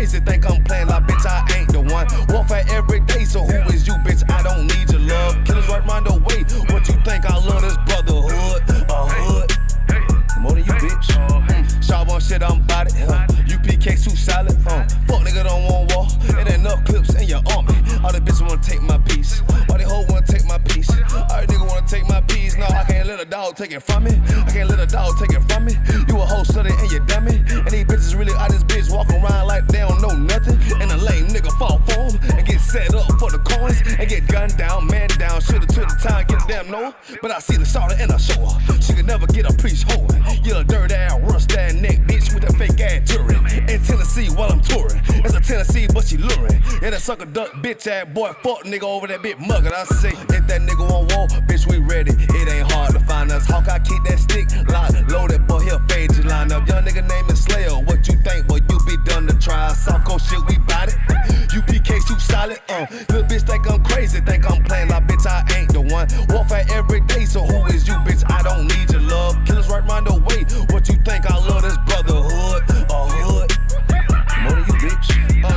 crazy, think I'm playing like bitch, I ain't the one. Warfare every day, so who is you, bitch? I don't need your love. Killers right round the way. What you think? I love this brotherhood, a hood. More than you, bitch. Sharp on shit, I'm bout it. UPK too solid. Fuck nigga don't want war. It ain't enough clips in your army. All the bitches wanna take my piece. All they hoes wanna take my piece. All the niggas wanna take my piece. No, I can't let a dog take it from me. I can't let a dog take it from me. You a hoe study and you dummy. And these bitches really out this bitch walking around like they don't know nothing. And a lame nigga fall for them and get set up for the coins and get gunned down, man down. Shoulda took the time, get a damn no. But I see the shorty and I show her. She could never get a priest hoeing. You a dirt ass, rust ass neck bitch with a fake ass jury. In Tennessee while I'm touring. It's a Tennessee, but she luring. Yeah, that sucker duck bitch ass boy, fuck nigga over that bit muggin'. I say, if that nigga on war, bitch, we ready. It ain't hard to find us. Hawkeye keep that stick locked, loaded, boy, he'll fade you line up. Young nigga name is Slayer. What you think, boy, you be done to try. Soft coast shit, we bout it. UPK too solid, Little bitch think I'm crazy, think I'm playing like bitch, I ain't the one. Warfare every day, so who is you, bitch? I don't need your love. Killers right round the way. What you think? I love this brotherhood, a hood. More than you, bitch.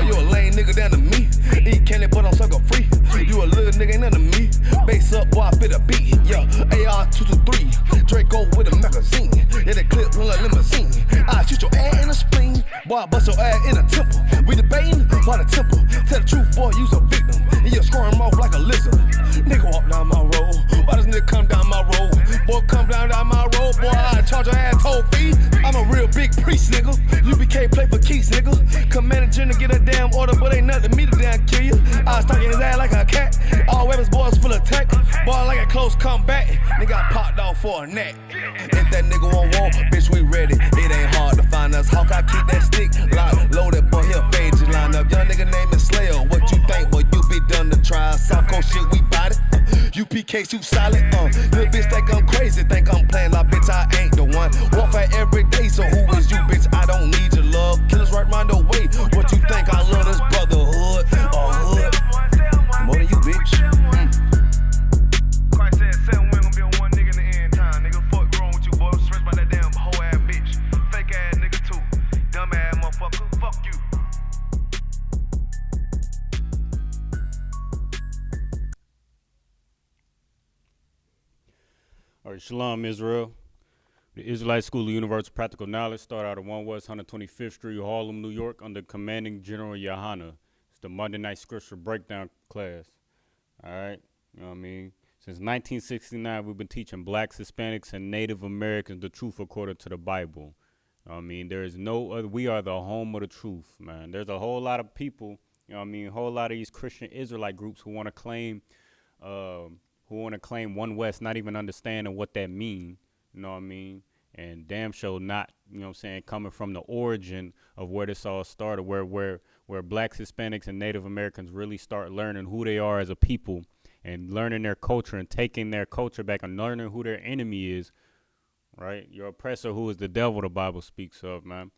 You a lame nigga down to me. Eat candy, but I'm sucker free. You a little nigga, ain't nothing to me. Base up, boy, I fit a beat. Yeah, AR-223. Draco with a magazine. Yeah, that clip look like limousine. I shoot your ass in the spleen. Boy, I bust your ass in a temple. We debating by the temple. Tell the truth, boy, you's a victim. And you're squirming off like a lizard. Nigga walk down my road. Why does nigga come down my road? Boy, come down my road. Boy, I charge your ass toll fee. I'm a real big priest, nigga. UBK play for keys, nigga. Commanding general get a damn order, but ain't nothing to me to damn kill you. I stuck in his ass like a cat. All weapons, boys full of tech. Boy, like a close comeback. Nigga, I popped off for a neck. If that nigga on war, bitch, we ready. It ain't hard to find us. Hawkeye keep that stick locked, loaded, boy, he'll fade you line up. Young nigga name is Slayer. What you think, boy, you be done to try. South Coast shit, we bout it. UPK too solid, Little bitch think I'm crazy, think I'm playing like bitch, I ain't the one. Warfare every day, so who is you, bitch? I don't need your love. Killers right round the way. What you think? I love this brotherhood, a hood. More than you, bitch. Christ said 7 women gonna be on one nigga in the end time. Nigga, fuck wrong with you, boy. Stressed by that damn hoe ass bitch. Fake ass nigga too. Dumb ass motherfucker. Fuck you. All right, Shalom, Israel. The Israelite School of Universal Practical Knowledge started out at 1 West 125th Street, Harlem, New York, under Commanding General Yohana. It's the Monday night scripture breakdown class. All right, you know what I mean? Since 1969, we've been teaching blacks, Hispanics, and Native Americans the truth according to the Bible. You know what I mean? There is no other. We are the home of the truth, man. There's a whole lot of people, you know what I mean? A whole lot of these Christian Israelite groups who want to claim, One West, not even understanding what that mean, you know what I mean? And damn sure not, you know what I'm saying, coming from the origin of where this all started, where blacks, Hispanics, and Native Americans really start learning who they are as a people and learning their culture and taking their culture back and learning who their enemy is, right? Your oppressor, who is the devil, the Bible speaks of, man.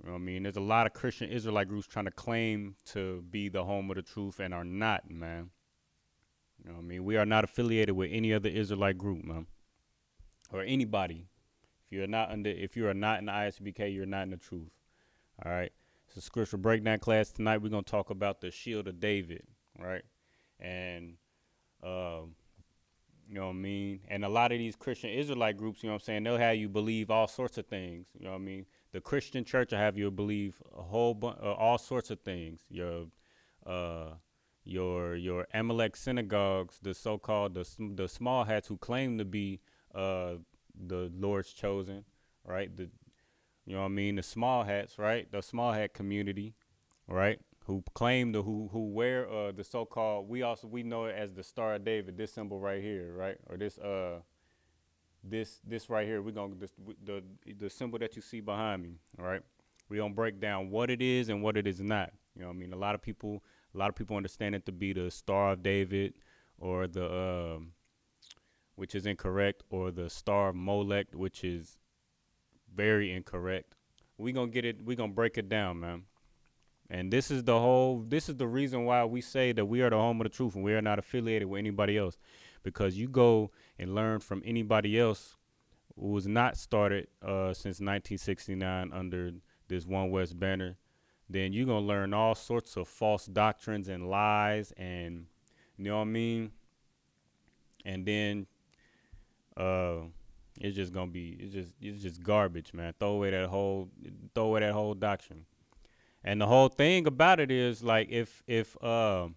You know what I mean? There's a lot of Christian Israelite groups trying to claim to be the home of the truth and are not, man. You know what I mean? We are not affiliated with any other Israelite group, man, or anybody. If you are not in the ISUPK, you're not in the truth. All right. It's a scripture breakdown class tonight. We're gonna talk about the shield of David, right? And you know what I mean? And a lot of these Christian Israelite groups, you know what I'm saying, they'll have you believe all sorts of things. You know what I mean? The Christian church will have you believe a whole bunch, all sorts of things. Your Amalek synagogues, the so-called the small hats who claim to be the Lord's chosen, right? You know what I mean? The small hats, right? The small hat community, right? Who claim who wear the so-called, we know it as the Star of David, this symbol right here, right? Or this right here, the symbol that you see behind me, all right? We're gonna break down what it is and what it is not. You know what I mean? A lot of people understand it to be the Star of David, or the which is incorrect, or the Star of Molech, which is very incorrect. We're gonna break it down, man. And this is the reason why we say that we are the home of the truth and we are not affiliated with anybody else. Because you go and learn from anybody else who was not started since 1969 under this One West banner. then you're going to learn all sorts of false doctrines and lies, and you know what I mean? And then it's just going to be, it's just garbage, man. Throw away that whole doctrine. And the whole thing about it is, like, if you know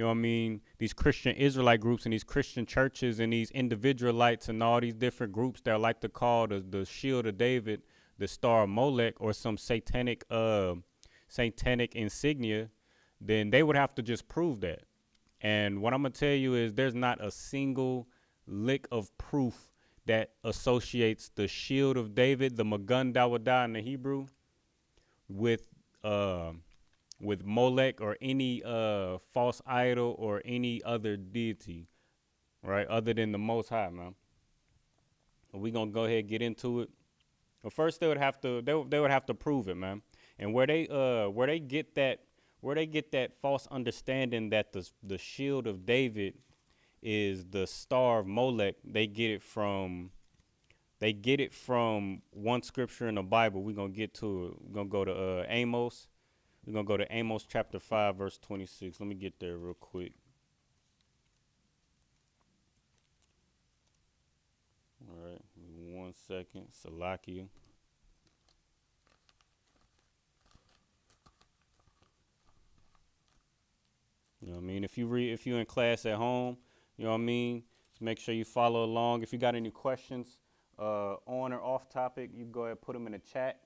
what I mean, these Christian Israelite groups and these Christian churches and these individualites and all these different groups that like to call the shield of David the star of Molech or some satanic insignia, then they would have to just prove that. And what I'm going to tell you is there's not a single lick of proof that associates the shield of David, the Magun Dawadah in the Hebrew, with Molech or any false idol or any other deity, right, other than the Most High, man. We're going to go ahead and get into it. But first they would have to prove it, man. And where they get that false understanding that the shield of David is the star of Molech, they get it from one scripture in the Bible. We're going to get to it. We're going to go to Amos. We're going to go to Amos chapter 5, verse 26. Let me get there real quick. All right, 1 second. Salakia. You know what I mean? If you're in class at home, you know what I mean? Just make sure you follow along. If you got any questions on or off topic, you go ahead and put them in the chat.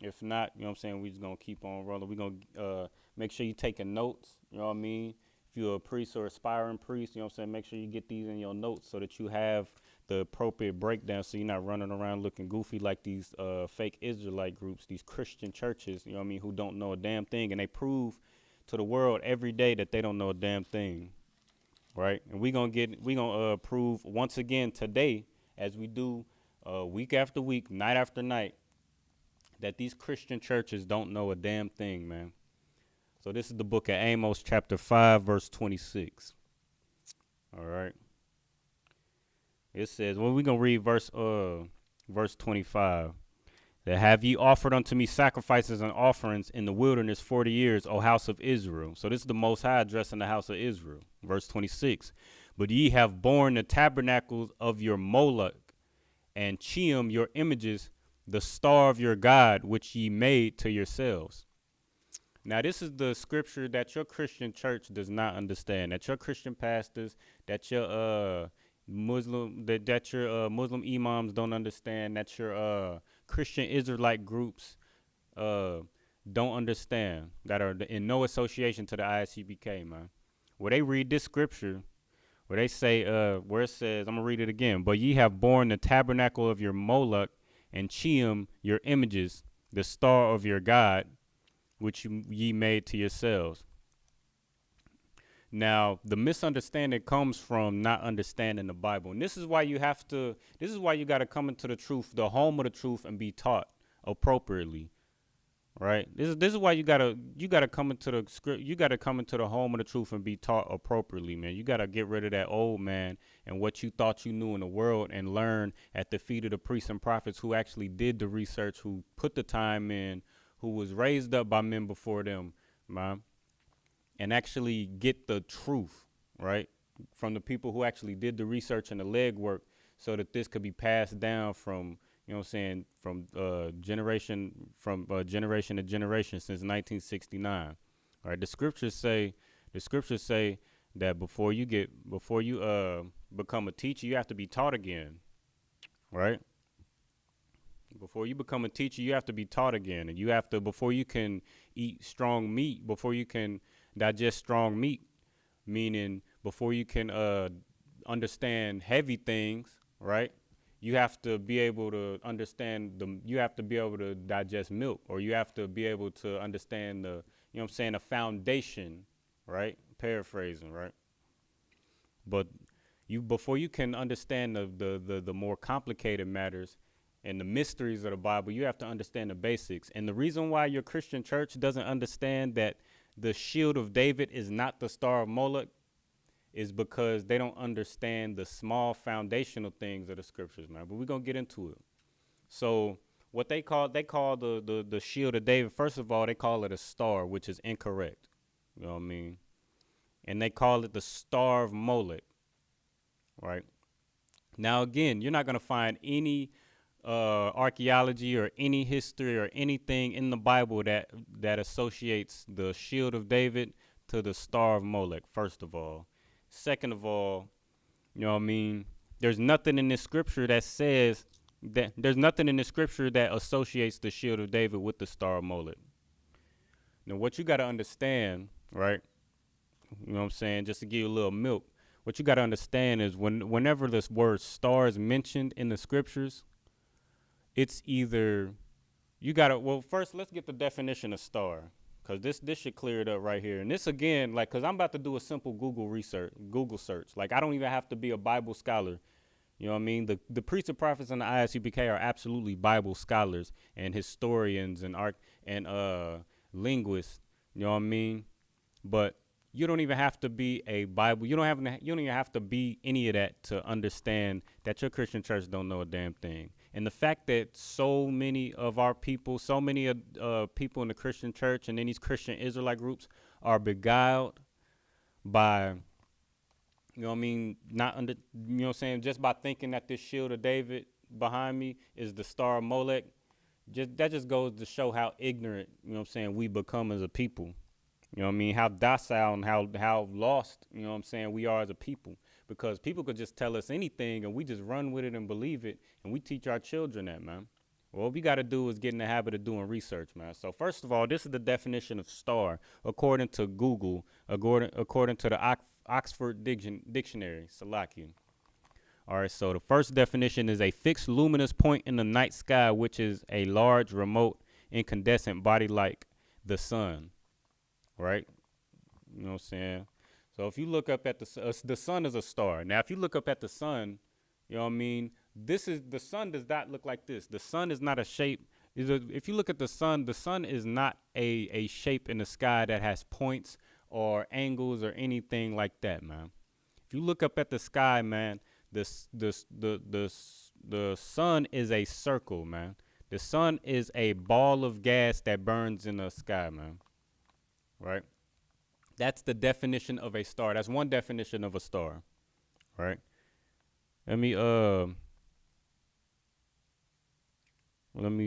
If not, you know what I'm saying, we just going to keep on rolling. We're going to make sure you're taking notes, you know what I mean? If you're a priest or aspiring priest, you know what I'm saying, make sure you get these in your notes so that you have the appropriate breakdown so you're not running around looking goofy like these fake Israelite groups, these Christian churches, you know what I mean, who don't know a damn thing. And they prove to the world every day that they don't know a damn thing, right? And we're going to prove once again today, as we do week after week, night after night, that these Christian churches don't know a damn thing, man. So this is the book of Amos, chapter 5, verse 26. All right. It says, well, we're going to read verse 25. That have ye offered unto me sacrifices and offerings in the wilderness 40 years, O house of Israel. So this is the Most High addressing the house of Israel. Verse 26. But ye have borne the tabernacles of your Moloch, and Cheam your images, the star of your God, which ye made to yourselves. Now, this is the scripture that your Christian church does not understand, that your Christian pastors, that your Muslim imams don't understand, that your Christian Israelite groups don't understand, that are in no association to the ISUPK, man. Where they read this scripture, where they say, where it says, I'm going to read it again, but ye have borne the tabernacle of your Moloch, and Cheam your images, the star of your God, which ye made to yourselves. Now, the misunderstanding comes from not understanding the Bible. And this is why you got to come into the truth, the home of the truth, and be taught appropriately. Right? This is why you gotta come into the script. You gotta come into the home of the truth and be taught appropriately, man. You gotta get rid of that old man and what you thought you knew in the world, and learn at the feet of the priests and prophets who actually did the research, who put the time in, who was raised up by men before them, man, and actually get the truth, right, from the people who actually did the research and the legwork, so that this could be passed down from, you know what I'm saying, from generation to generation since 1969. All right, the scriptures say that before you become a teacher, you have to be taught again, right? Before you become a teacher, you have to be taught again, and you have to, before you can eat strong meat, before you can digest strong meat, meaning before you can understand heavy things, right? You have to be able to understand you have to be able to digest milk, or you have to be able to understand the, you know what I'm saying, the foundation, right? Paraphrasing, right? But before you can understand the more complicated matters and the mysteries of the Bible, you have to understand the basics. And the reason why your Christian church doesn't understand that the shield of David is not the star of Moloch is because they don't understand the small foundational things of the scriptures, man. But we're going to get into it. So what they call the shield of David. First of all, they call it a star, which is incorrect. You know what I mean? And they call it the Star of Molech, right? Now, again, you're not going to find any archaeology or any history or anything in the Bible that associates the shield of David to the Star of Molech, first of all. Second of all, you know what I mean? There's nothing in this scripture that says that there's nothing in the scripture that associates the shield of David with the Star of Molech. Now, what you got to understand, right? You know what I'm saying? Just to give you a little milk, what you got to understand is whenever this word star is mentioned in the scriptures, it's either you got to, well, first let's get the definition of star, because this should clear it up right here. And this, again, like, because I'm about to do a simple Google search. Like, I don't even have to be a Bible scholar. You know what I mean? The priests and prophets in the ISUPK are absolutely Bible scholars and historians and linguists. You know what I mean? But you don't even have to be a Bible. You don't even have to be any of that to understand that your Christian church don't know a damn thing. And the fact that so many of our people, so many people in the Christian church and in these Christian Israelite groups are beguiled by, you know what I mean, not under, you know what I'm saying, just by thinking that this shield of David behind me is the Star of Molech. That just goes to show how ignorant, you know what I'm saying, we become as a people. You know what I mean? How docile and how lost, you know what I'm saying, we are as a people. Because people could just tell us anything and we just run with it and believe it. And we teach our children that, man. Well, what we got to do is get in the habit of doing research, man. So first of all, this is the definition of star, according to Google, according to the Oxford Dictionary, Salakia. All right, so the first definition is a fixed luminous point in the night sky, which is a large, remote, incandescent body like the sun. Right? You know what I'm saying? So if you look up at the sun is a star. Now, if you look up at the sun, you know what I mean? The sun does not look like this. The sun is not a shape. If you look at the sun is not a shape in the sky that has points or angles or anything like that, man. If you look up at the sky, man, the sun is a circle, man. The sun is a ball of gas that burns in the sky, man. Right? That's the definition of a star. That's one definition of a star. Right? Let me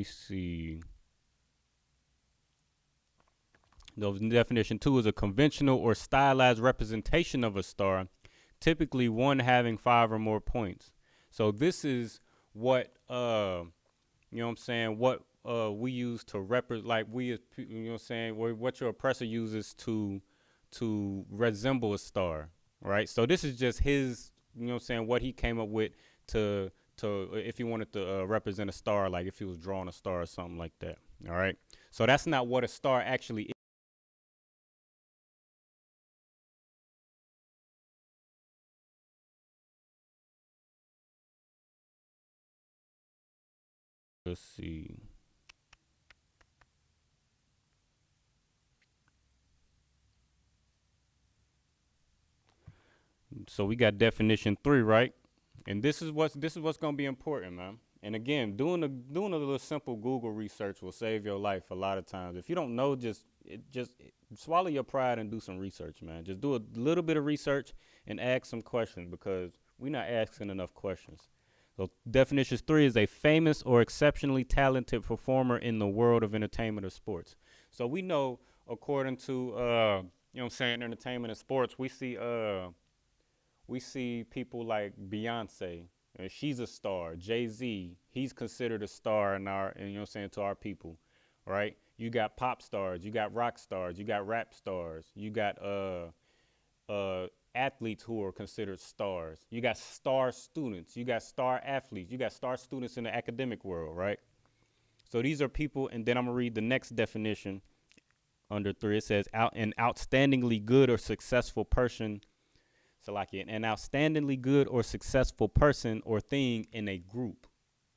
see. The definition 2 is a conventional or stylized representation of a star, typically one having 5 or more points. So this is what you know what I'm saying, what we use to represent, like we, you know what I'm saying, what your oppressor uses to resemble a star, right? So this is just his, you know what I'm saying, what he came up with to if he wanted to represent a star, like if he was drawing a star or something like that, all right? So that's not what a star actually is. Let's see. So we got definition 3, right? And this is what's gonna be important, man. And again, doing a little simple Google research will save your life a lot of times. If you don't know, just swallow your pride and do some research, man. Just do a little bit of research and ask some questions, because we're not asking enough questions. So definition 3 is a famous or exceptionally talented performer in the world of entertainment or sports. So we know, according to you know what I'm saying, entertainment and sports, we see people like Beyonce. She's a star. Jay-Z, he's considered a star in our, you know what I'm saying, to our people, right? You got pop stars, you got rock stars, you got rap stars, you got athletes who are considered stars. You got star students, you got star athletes, you got star students in the academic world, right? So these are people, and then I'm gonna read the next definition under 3. It says an outstandingly good or successful person. So like an outstandingly good or successful person or thing in a group,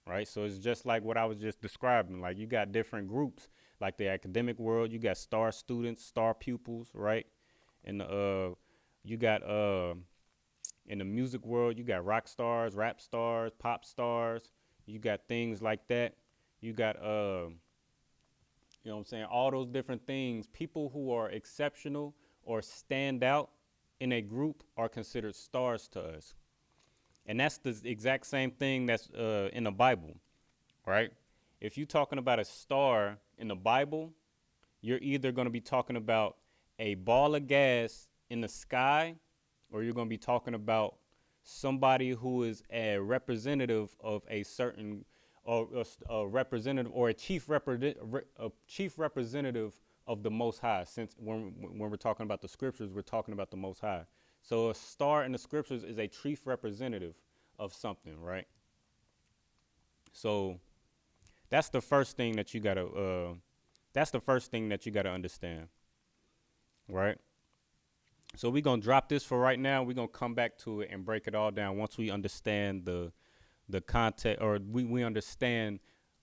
right? So it's just like what I was just describing. Like you got different groups, like the academic world, you got star students, star pupils, right? And you got in the music world, you got rock stars, rap stars, pop stars. You got things like that. You got you know what I'm saying, all those different things. People who are exceptional or stand out in a group are considered stars to us. And that's the exact same thing that's in the Bible, right? If you're talking about a star in the Bible, you're either going to be talking about a ball of gas in the sky, or you're going to be talking about somebody who is a representative of a certain, or a representative, or a chief representative of the Most High. Since when we're talking about the scriptures, we're talking about the Most High. So a star in the scriptures is a chief representative of something, right? So that's the first thing that you gotta understand, right? So we're gonna drop this for right now. We're gonna come back to it and break it all down once we understand the context, or we understand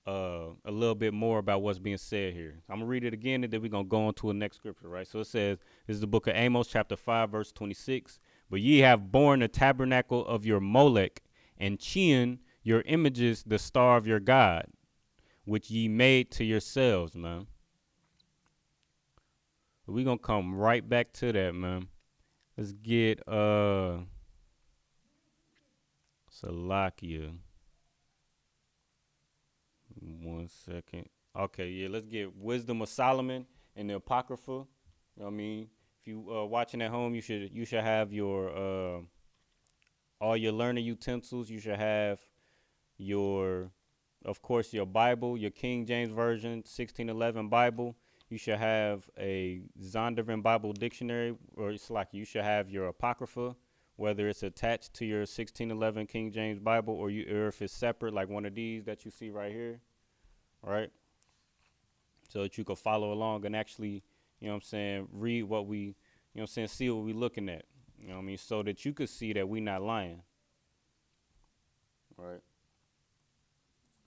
a little bit more about what's being said here. I'm gonna read it again, and then we're gonna go on to the next scripture, right? So it says, this is the book of Amos, chapter 5, verse 26. But ye have borne the tabernacle of your Molech, and Chian, your images, the star of your God, which ye made to yourselves, man. We're gonna come right back to that, man. Let's get Salakia. 1 second. Okay, yeah, let's get Wisdom of Solomon and the Apocrypha. You know what I mean? If you watching at home, you should have your all your learning utensils. You should have your, of course, your Bible, your King James Version, 1611 Bible. You should have a Zondervan Bible Dictionary, or it's like you should have your Apocrypha, whether it's attached to your 1611 King James Bible, or if it's separate, like one of these that you see right here, right? So that you can follow along and actually, you know what I'm saying, read what we, you know what I'm saying, see what we looking at, you know what I mean, so that you could see that we not lying, right?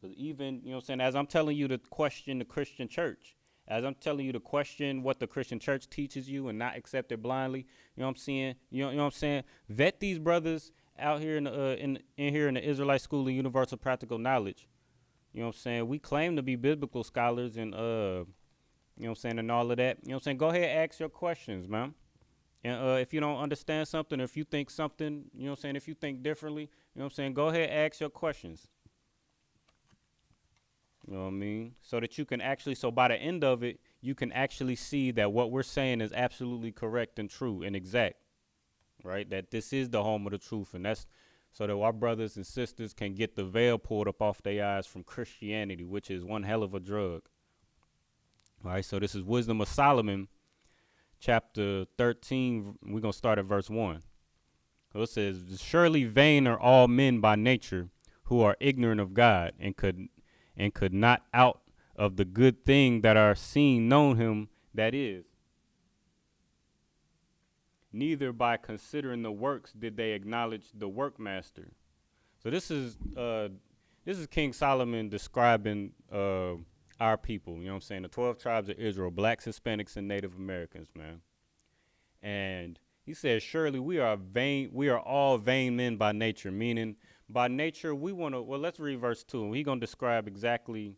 Because even, you know what I'm saying, as I'm telling you to question the Christian church, as I'm telling you to question what the Christian church teaches you and not accept it blindly, you know what I'm saying? You know what I'm saying? Vet these brothers out here in the Israelite School of Universal Practical Knowledge. You know what I'm saying? We claim to be biblical scholars and you know what I'm saying, and all of that. You know what I'm saying? Go ahead and ask your questions, man. And if you don't understand something, or if you think something, you know what I'm saying, if you think differently, you know what I'm saying, go ahead and ask your questions. You know what I mean? So that you can actually, so by the end of it, you can actually see that what we're saying is absolutely correct and true and exact, right? That this is the home of the truth. And that's so that our brothers and sisters can get the veil pulled up off their eyes from Christianity, which is one hell of a drug. All right, so this is Wisdom of Solomon, chapter 13. We're going to start at verse 1. So it says, surely vain are all men by nature who are ignorant of God, and could not out of the good thing that are seen known him that is. Neither by considering the works did they acknowledge the workmaster. So this is King Solomon describing our people, you know what I'm saying, the 12 tribes of Israel, blacks, Hispanics, and Native Americans, man. And he says, surely we are all vain men by nature, meaning by nature we want to, well, let's read verse 2. He's going to describe exactly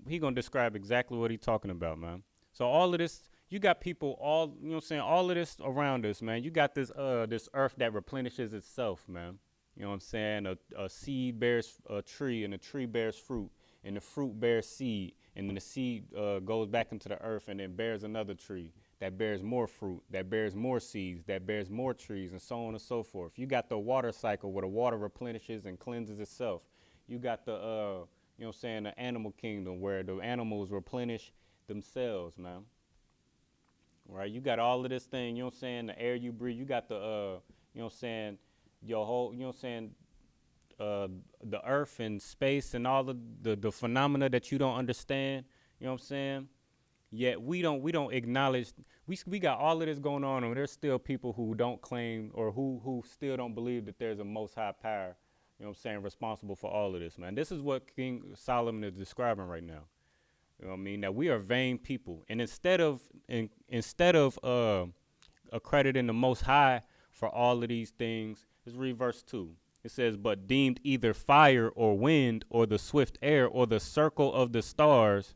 what he's talking about, man. So all of this, you got people all, you know what I'm saying, all of this around us, man. You got this earth that replenishes itself, man. You know what I'm saying? A seed bears a tree, and a tree bears fruit, and the fruit bears seed, and then the seed goes back into the earth and then bears another tree that bears more fruit, that bears more seeds, that bears more trees, and so on and so forth. You got the water cycle where the water replenishes and cleanses itself. You got the, you know what I'm saying, the animal kingdom where the animals replenish themselves, man. Right? You got all of this thing, you know what I'm saying, the air you breathe. You got the, you know what I'm saying, your whole, you know what I'm saying, the earth and space and all of the phenomena that you don't understand, you know what I'm saying? Yet we don't acknowledge, we got all of this going on, and there's still people who don't claim, or who still don't believe that there's a most high power, you know what I'm saying, responsible for all of this, man. This is what King Solomon is describing right now. You know what I mean? That we are vain people. And instead of accrediting the Most High for all of these things, let's read verse 2. It says, but deemed either fire or wind or the swift air or the circle of the stars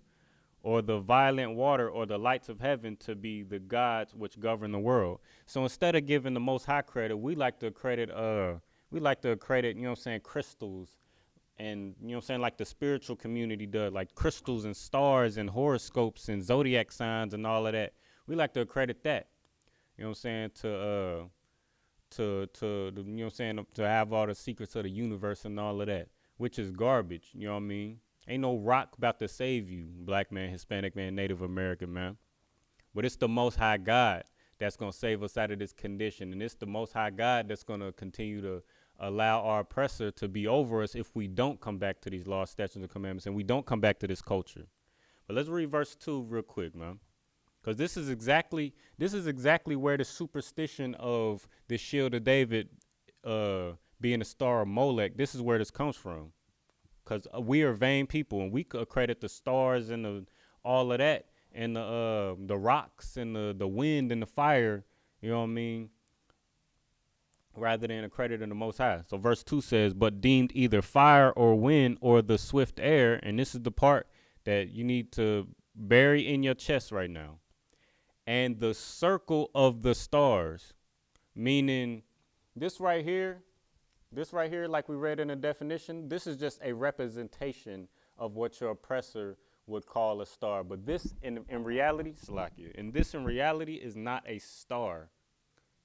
or the violent water or the lights of heaven to be the gods which govern the world. So instead of giving the Most High credit, we like to credit, you know what I'm saying, crystals and, you know what I'm saying, like the spiritual community does, like crystals and stars and horoscopes and zodiac signs and all of that. We like to accredit that, you know what I'm saying, to you know what I'm saying, to have all the secrets of the universe and all of that, which is garbage, you know what I mean? Ain't no rock about to save you, black man, Hispanic man, Native American man. But it's the Most High God that's going to save us out of this condition. And it's the Most High God that's going to continue to allow our oppressor to be over us if we don't come back to these laws, statutes, and commandments, and we don't come back to this culture. But let's read verse 2 real quick, man. Because this is exactly where the superstition of the shield of David being a star of Molech, this is where this comes from. Because we are vain people, and we credit the stars and all of that, and the rocks and the wind and the fire, you know what I mean, rather than accrediting the Most High. So verse 2 says, but deemed either fire or wind or the swift air, and this is the part that you need to bury in your chest right now, and the circle of the stars, meaning this right here, like we read in the definition, this is just a representation of what your oppressor would call a star. But this in reality, Salakia, and this in reality is not a star.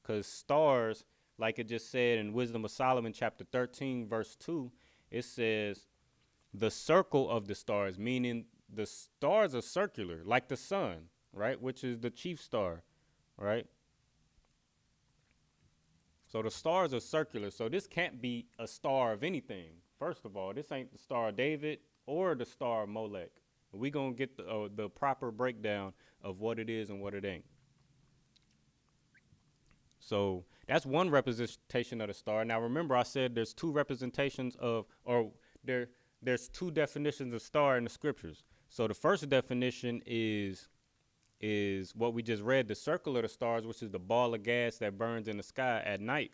Because stars, like it just said in Wisdom of Solomon, chapter 13, verse 2, it says the circle of the stars, meaning the stars are circular, like the sun, right, which is the chief star, right? So the stars are circular. So this can't be a star of anything. First of all, this ain't the Star of David or the Star of Molech. We're going to get the proper breakdown of what it is and what it ain't. So that's one representation of the star. Now, remember, I said there's two representations of, or there's two definitions of star in the scriptures. So the first definition is what we just read, the circle of the stars, which is the ball of gas that burns in the sky at night,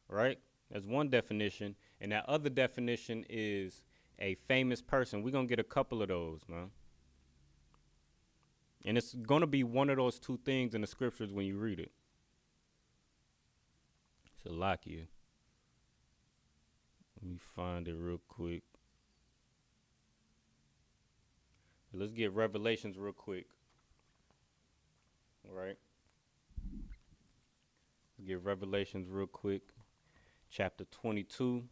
right? That's one definition. And that other definition is a famous person. We're going to get a couple of those, man. And it's going to be one of those two things in the scriptures when you read it. So lock you. Let me find it real quick. Let's get Revelations real quick. All right. Get Revelations real quick. Chapter 22.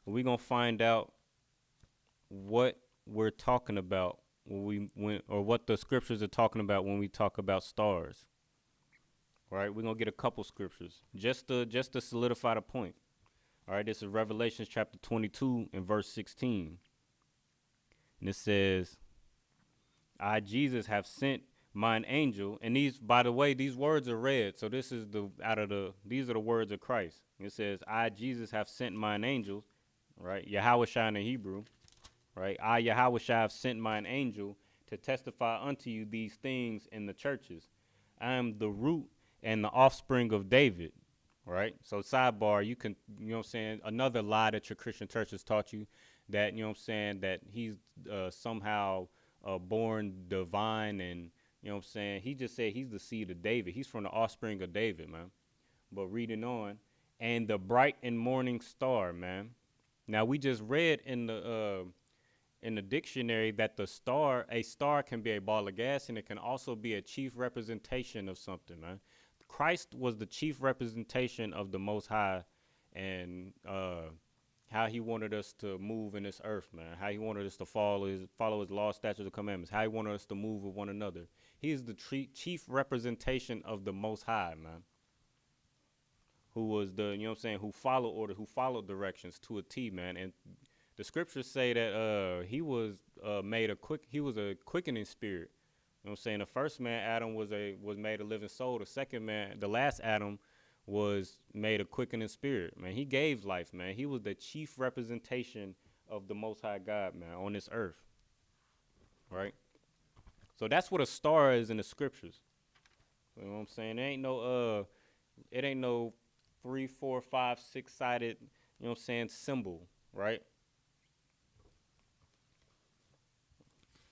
We're going to find out what we're talking about or what the scriptures are talking about when we talk about stars. All right, we're going to get a couple scriptures just to solidify the point. All right, this is Revelations chapter 22 and verse 16. And it says, I, Jesus, have sent mine angel. And these, by the way, these words are read. So this is these are the words of Christ. It says, I, Jesus, have sent mine angel, right? Yahushua in Hebrew, right? I, Yahushua, have sent mine angel to testify unto you these things in the churches. I am the root and the offspring of David, right? So sidebar, you can, you know what I'm saying, another lie that your Christian church has taught you, that, you know what I'm saying, that he's somehow born divine, and, you know what I'm saying, he just said he's the seed of David. He's from the offspring of David, man. But reading on, and the bright and morning star, man. Now, we just read in the dictionary that a star can be a ball of gas, and it can also be a chief representation of something, man. Christ was the chief representation of the Most High, and how he wanted us to move in this earth, man. How he wanted us to follow his law, statutes, and commandments. How he wanted us to move with one another. He is the chief representation of the Most High, man. Who was the, you know what I'm saying, who followed order, who followed directions to a T, man. And the scriptures say that he was he was a quickening spirit. You know what I'm saying? The first man, Adam, was made a living soul. The second man, the last Adam, was made a quickening spirit, man. He gave life, man. He was the chief representation of the Most High God, man, on this earth, right? So that's what a star is in the scriptures. You know what I'm saying? It ain't no 3, 4, 5, 6-sided, you know what I'm saying, symbol, right?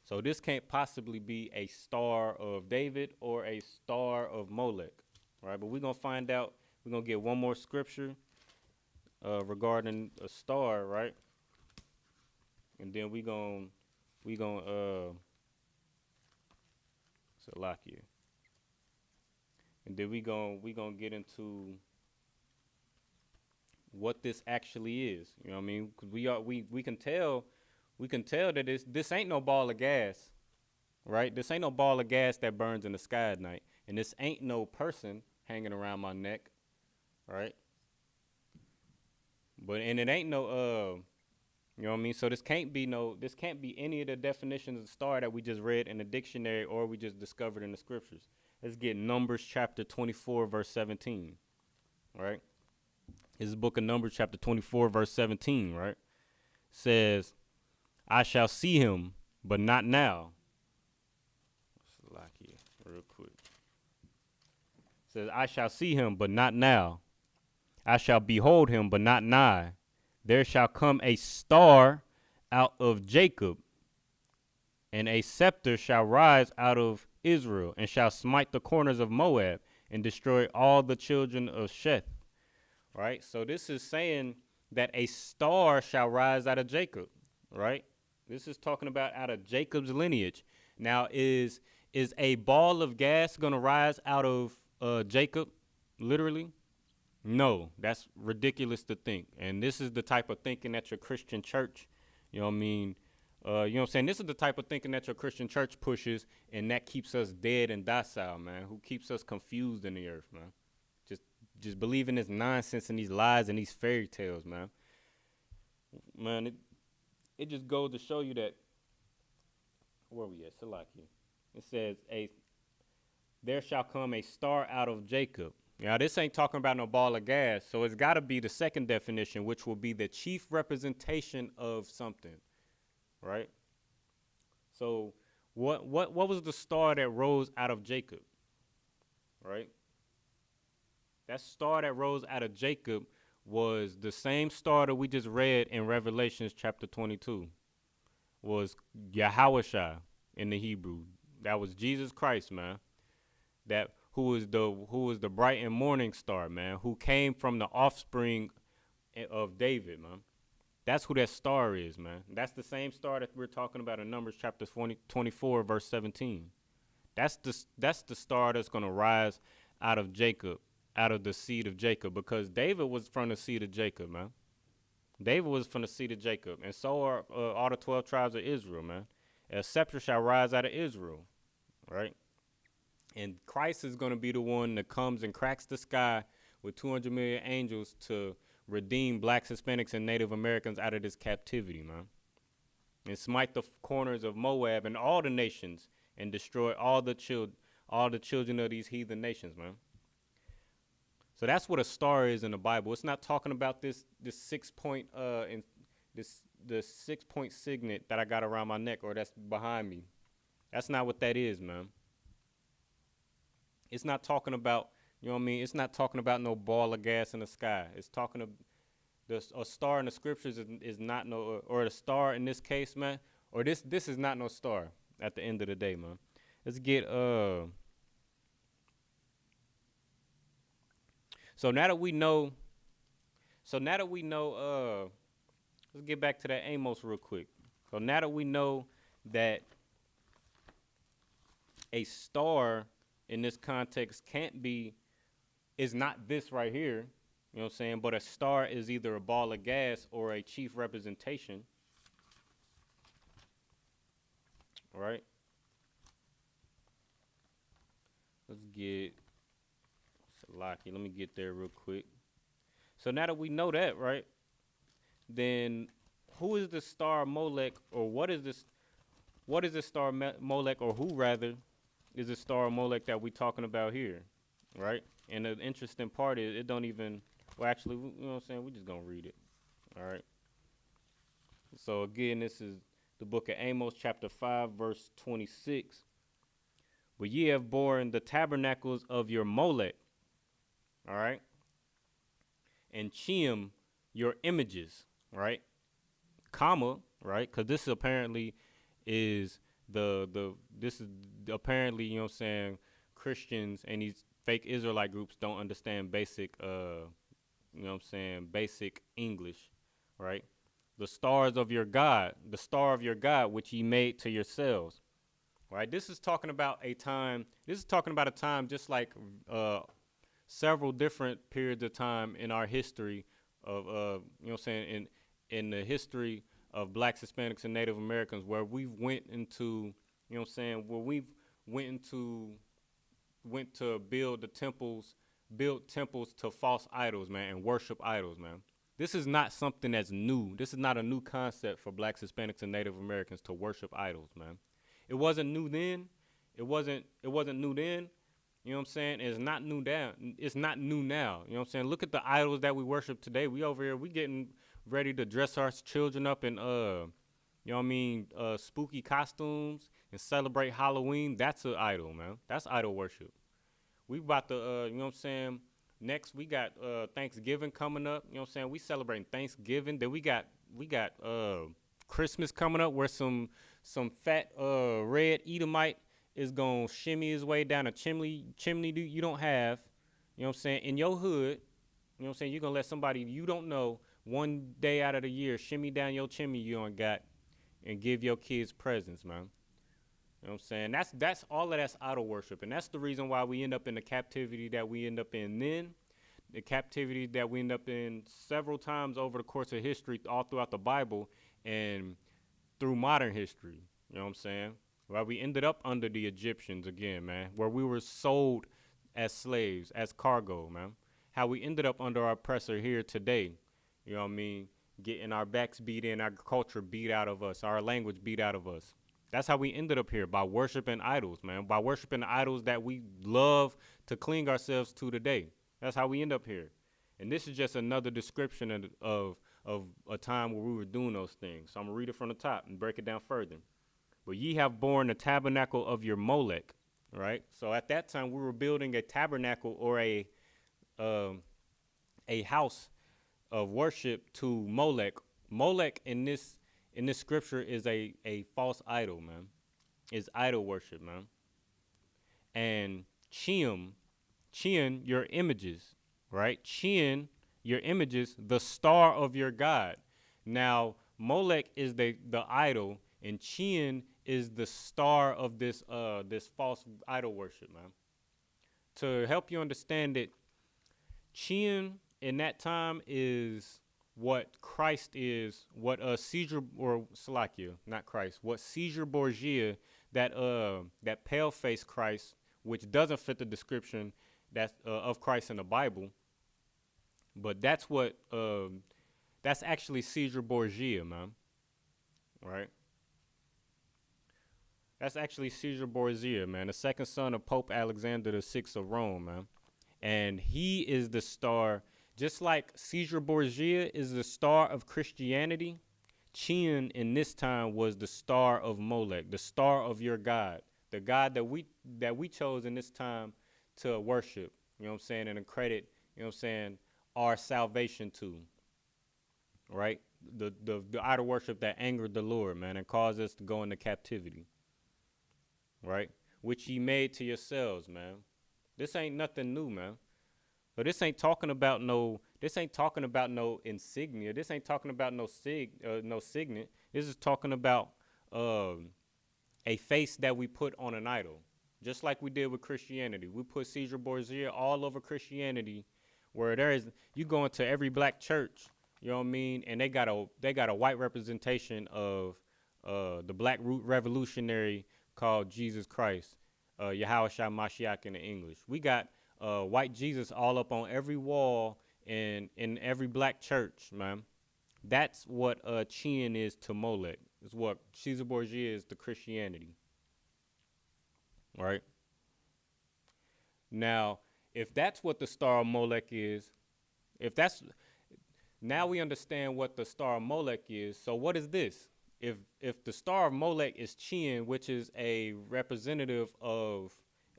So this can't possibly be a star of David or a star of Molech, right? But we're going to find out. We're going to get one more scripture regarding a star, right? And then we going Salakia. And then we going to get into what this actually is. You know what I mean? 'Cause we can tell that this ain't no ball of gas, right? This ain't no ball of gas that burns in the sky at night, and this ain't no person hanging around my neck, right? And it ain't no you know what I mean? So this can't be any of the definitions of star that we just read in the dictionary or we just discovered in the scriptures. Let's get Numbers chapter 24 verse 17, right? This is book of Numbers chapter 24 verse 17, right? Says, I shall see him, but not now. Salakia, real quick. Says, I shall see him, but not now. I shall behold him, but not nigh. There shall come a star out of Jacob, and a scepter shall rise out of Israel, and shall smite the corners of Moab, and destroy all the children of Sheth. Right? So this is saying that a star shall rise out of Jacob, right? This is talking about out of Jacob's lineage. Now, is a ball of gas going to rise out of Jacob, literally? No, that's ridiculous to think. And this is the type of thinking that your Christian church, you know what I mean? You know what I'm saying? This is the type of thinking that your Christian church pushes, and that keeps us dead and docile, man, who keeps us confused in the earth, man. Just believing this nonsense and these lies and these fairy tales, man. Man, it just goes to show you that, where we at? Salakia. It says, there shall come a star out of Jacob. Now, this ain't talking about no ball of gas, so it's got to be the second definition, which will be the chief representation of something, right? So what was the star that rose out of Jacob, right? That star that rose out of Jacob was the same star that we just read in Revelations chapter 22, was Yahawashai in the Hebrew. That was Jesus Christ, man. That who was the bright and morning star, man, who came from the offspring of David, man. That's who that star is, man. That's the same star that we're talking about in Numbers chapter 24, verse 17. That's the star that's going to rise out of Jacob, out of the seed of Jacob, because David was from the seed of Jacob, man. David was from the seed of Jacob, and so are all the 12 tribes of Israel, man. A scepter shall rise out of Israel, right? And Christ is going to be the one that comes and cracks the sky with 200 million angels to redeem blacks, Hispanics, and Native Americans out of this captivity, man. And smite the corners of Moab and all the nations and destroy all the children of these heathen nations, man. So that's what a star is in the Bible. It's not talking about this 6-point the 6-point signet that I got around my neck or that's behind me. That's not what that is, man. It's not talking about, you know what I mean? It's not talking about no ball of gas in the sky. It's talking a star in the scriptures is not no, or a star in this case, man. Or this is not no star at the end of the day, man. Let's get So now that we know, let's get back to that Amos real quick. So now that we know that a star in this context is not this right here, you know what I'm saying? But a star is either a ball of gas or a chief representation, right? Let's get Salaki. Let me get there real quick. So now that we know that, right, then who is the star Molech, or what is this star Molech, or who rather is the star Molech that we talking about here, right? And the interesting part is it don't even, well, actually, you know what I'm saying? We're just going to read it, all right? So, again, this is the book of Amos, chapter 5, verse 26. But ye have borne the tabernacles of your Molech, all right? And Chiam your images, right? Comma, right? Because this apparently is this is apparently, you know what I'm saying, Christians and these fake Israelite groups don't understand basic you know what I'm saying, basic English, right? The stars of your God, the star of your God which ye made to yourselves. Right? This is talking about a time just like several different periods of time in our history of you know what I'm saying, in the history of blacks, Hispanics, and Native Americans, where we went into, you know what I'm saying, where we went to build temples to false idols, man, and worship idols, man. This is not something that's new. This is not a new concept for blacks, Hispanics, and Native Americans to worship idols, man. It wasn't new then. It wasn't new then. You know what I'm saying? It's not new now. It's not new now. You know what I'm saying? Look at the idols that we worship today. We over here, we getting ready to dress our children up in you know what I mean, spooky costumes and celebrate Halloween. That's an idol, man. That's idol worship. We about to you know what I'm saying? Next we got Thanksgiving coming up. You know what I'm saying? We celebrating Thanksgiving. Then we got Christmas coming up, where some fat red Edomite is gonna shimmy his way down a chimney you don't have, you know what I'm saying, in your hood. You know what I'm saying? You're gonna let somebody you don't know one day out of the year shimmy down your chimney you don't got and give your kids presents, man. You know what I'm saying? That's all of that's idol worship, and that's the reason why we end up in the captivity that we end up in then, the captivity that we end up in several times over the course of history, all throughout the Bible and through modern history. You know what I'm saying? Why we ended up under the Egyptians again, man, where we were sold as slaves, as cargo, man. How we ended up under our oppressor here today, you know what I mean? Getting our backs beat in, our culture beat out of us, our language beat out of us. That's how we ended up here, by worshiping idols, man. By worshiping the idols that we love to cling ourselves to today. That's how we end up here. And this is just another description of a time where we were doing those things. So I'm going to read it from the top and break it down further. But ye have borne the tabernacle of your Molech, right? So at that time, we were building a tabernacle or a house of worship to Molech. Molech in this scripture is a false idol, man. It's idol worship, man. And Chin, your images, right? Chin, your images, the star of your God. Now, Molech is the idol, and Chin is the star of this false idol worship, man. To help you understand it, Chin in that time is what Christ is, what Caesar or Salakia, not Christ, what Caesar Borgia, that pale-faced Christ, which doesn't fit the description that's of Christ in the Bible, but that's actually Caesar Borgia, man, right? That's actually Caesar Borgia, man, the second son of Pope Alexander VI of Rome, man, and he is the star. Just like Caesar Borgia is the star of Christianity, Chin in this time was the star of Molech, the star of your God, the God that we chose in this time to worship, you know what I'm saying, and credit, you know what I'm saying, our salvation to, right? The idol worship that angered the Lord, man, and caused us to go into captivity, right? Which ye made to yourselves, man. This ain't nothing new, man. So this ain't talking about no insignia. This ain't talking about no signet. This is talking about a face that we put on an idol, just like we did with Christianity. We put Caesar Borgia all over Christianity, where you go into every black church, you know what I mean, and they got a white representation of the black root revolutionary called Jesus Christ, Yahushua Mashiach in the English. We got white Jesus all up on every wall in every black church, man. That's what Chin is to Molech. It's what Caesar Borgia is to Christianity. Right? Now, if that's what the star of Molech is, now we understand what the star of Molech is. So what is this? If the star of Molech is Chin, which is a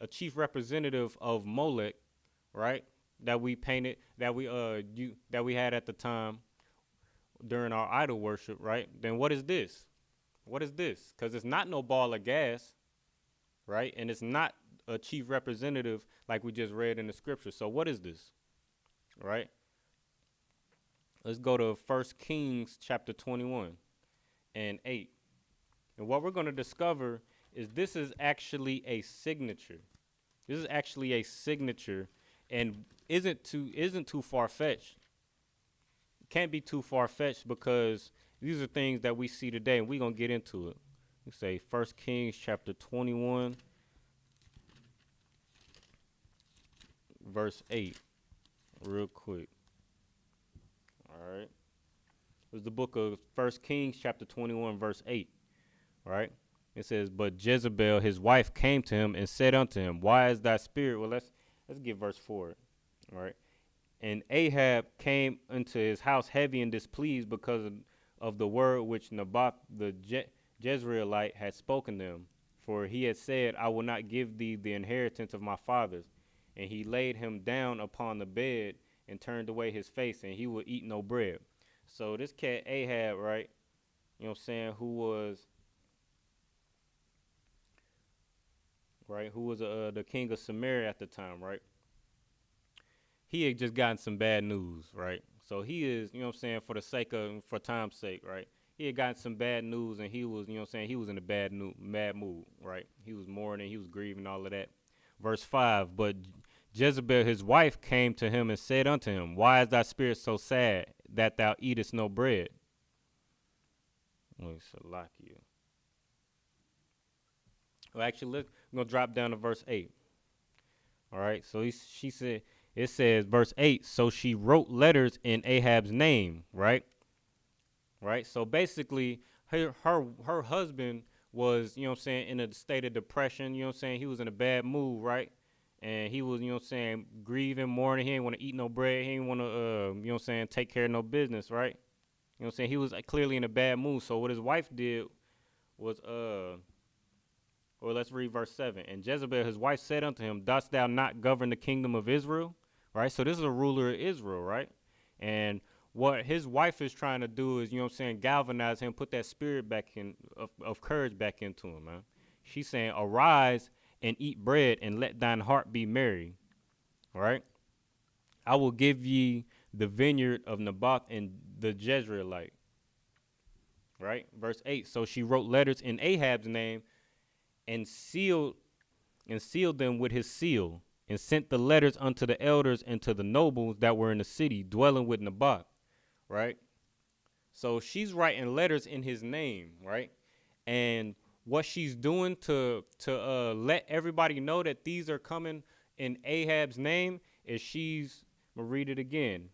chief representative of Molech, right? That we painted, that we had at the time, during our idol worship, right? Then what is this? What is this? Because it's not no ball of gas, right? And it's not a chief representative like we just read in the scripture. So what is this, right? Let's go to 1 Kings chapter 21 and 8. And what we're going to discover is this is actually a signature. This is actually a signature and isn't too far-fetched. Can't be too far-fetched because these are things that we see today, and we're going to get into it. We say 1 Kings chapter 21, verse 8, real quick. All right. It was the book of 1 Kings chapter 21, verse 8. All right. It says, but Jezebel, his wife, came to him and said unto him, why is thy spirit? Well, let's get verse 4. All right. And Ahab came into his house heavy and displeased because of the word which Naboth the Jezreelite had spoken to him. For he had said, I will not give thee the inheritance of my fathers. And he laid him down upon the bed and turned away his face, and he would eat no bread. So this cat Ahab, right, you know what I'm saying, who was the king of Samaria at the time, right? He had just gotten some bad news, right? So he is, you know what I'm saying, for time's sake, right? He had gotten some bad news, and he was, you know what I'm saying, he was in a bad mood, right? He was mourning, he was grieving, all of that. Verse 5, but Jezebel, his wife, came to him and said unto him, why is thy spirit so sad that thou eatest no bread? Well, actually, we're going to drop down to verse 8. All right, so she said, it says, verse 8, so she wrote letters in Ahab's name, right? Right, so basically, her husband was, you know what I'm saying, in a state of depression, you know what I'm saying? He was in a bad mood, right? And he was, you know what I'm saying, grieving, mourning. He didn't want to eat no bread. He didn't want to, you know what I'm saying, take care of no business, right? You know what I'm saying? He was clearly in a bad mood. So what his wife did was, or let's read verse 7. And Jezebel, his wife, said unto him, dost thou not govern the kingdom of Israel? Right? So this is a ruler of Israel, right? And what his wife is trying to do is, you know what I'm saying, galvanize him, put that spirit back in, of courage back into him, man. She's saying, arise and eat bread and let thine heart be merry. All right? I will give ye the vineyard of Naboth and the Jezreelite. Right? Verse 8. So she wrote letters in Ahab's name and sealed them with his seal, and sent the letters unto the elders and to the nobles that were in the city, dwelling with Naboth, right? So she's writing letters in his name, right? And what she's doing to let everybody know that these are coming in Ahab's name is I'm gonna read it again.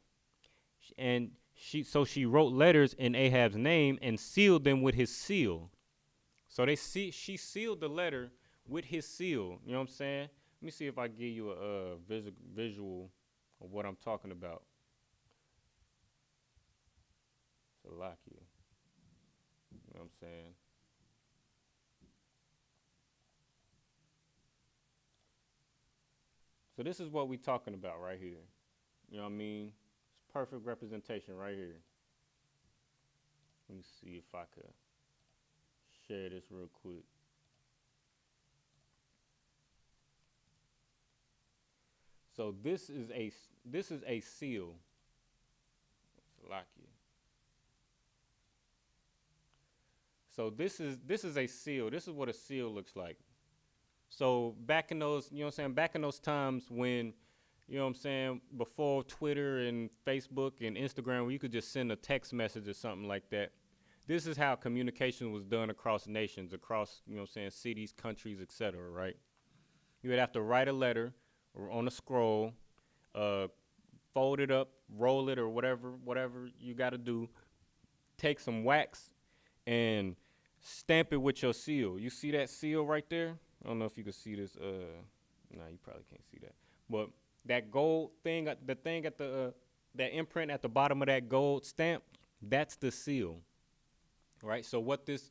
And she wrote letters in Ahab's name and sealed them with his seal. So she sealed the letter with his seal. You know what I'm saying? Let me see if I give you a visual of what I'm talking about. Salakia. You know what I'm saying? So this is what we're talking about right here. You know what I mean? It's perfect representation right here. Let me see if I could share this real quick. So this is a seal. Salakia. So this is a seal. This is what a seal looks like. So back in those, you know what I'm saying, back in those times when, you know what I'm saying, before Twitter and Facebook and Instagram, where you could just send a text message or something like that, this is how communication was done across nations, across, you know what I'm saying, cities, countries, etc., right? You would have to write a letter or on a scroll, fold it up, roll it, or whatever you got to do. Take some wax and stamp it with your seal. You see that seal right there? I don't know if you can see this. No, you probably can't see that. But that gold thing, the thing at the that imprint at the bottom of that gold stamp, that's the seal, right? So what this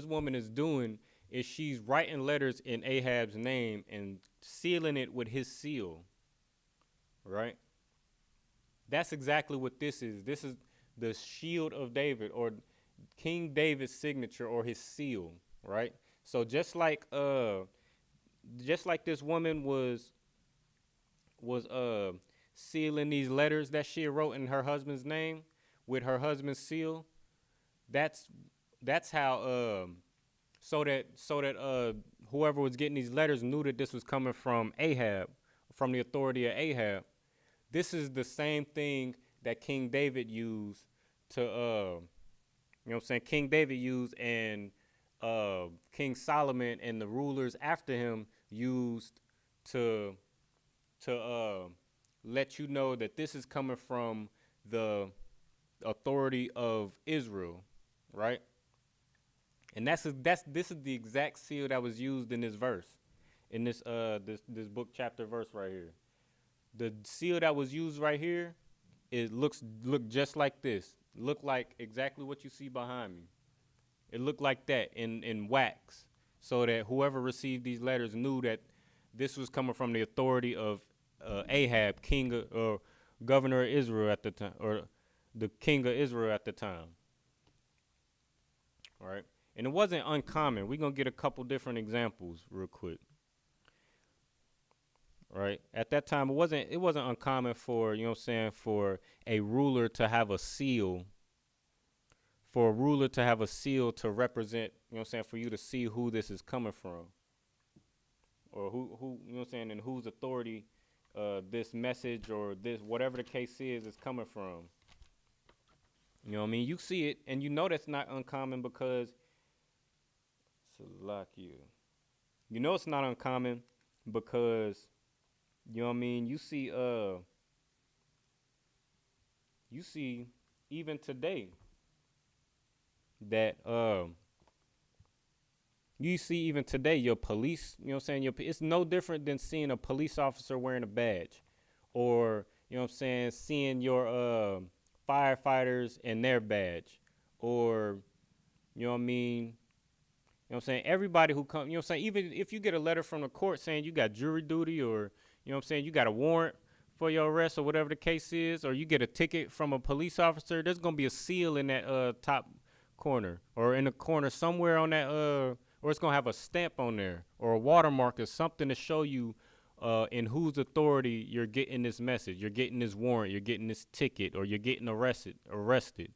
woman is doing is she's writing letters in Ahab's name and sealing it with his seal, right? That's exactly what this is. the shield of David, or King David's signature or his seal, right? So just like this woman was sealing these letters that she wrote in her husband's name with her husband's seal. That's how so that whoever was getting these letters knew that this was coming from Ahab, from the authority of Ahab. This is the same thing that King David used to you know what I'm saying, King David used, and King Solomon and the rulers after him used to let you know that this is coming from the authority of Israel, right? And this is the exact seal that was used in this verse, in this book chapter verse right here. The seal that was used right here, it look just like this. Look like exactly what you see behind me. It looked like that in wax, so that whoever received these letters knew that this was coming from the authority of Ahab, king or governor of Israel at the time, or the king of Israel at the time. All right, and it wasn't uncommon. We're gonna get a couple different examples real quick. Right, at that time, it wasn't uncommon for, you know what I'm saying, for a ruler to have a seal. For a ruler to have a seal to represent, you know what I'm saying, for you to see who this is coming from, or who you know what I'm saying, and whose authority this message or this, whatever the case is coming from. You know what I mean? You see it, and you know that's not uncommon because Salakia. You know it's not uncommon because, you know what I mean, you see even today that you see even today your police, you know what I'm saying, it's no different than seeing a police officer wearing a badge, or, you know what I'm saying, seeing your firefighters in their badge, or, you know what I mean, you know what I'm saying, everybody who comes, you know what I'm saying, even if you get a letter from the court saying you got jury duty, or, you know what I'm saying, you got a warrant for your arrest, or whatever the case is, or you get a ticket from a police officer, there's going to be a seal in that top corner, or in the corner somewhere on that, or it's going to have a stamp on there, or a watermark, or something to show you in whose authority you're getting this message, you're getting this warrant, you're getting this ticket, or you're getting arrested.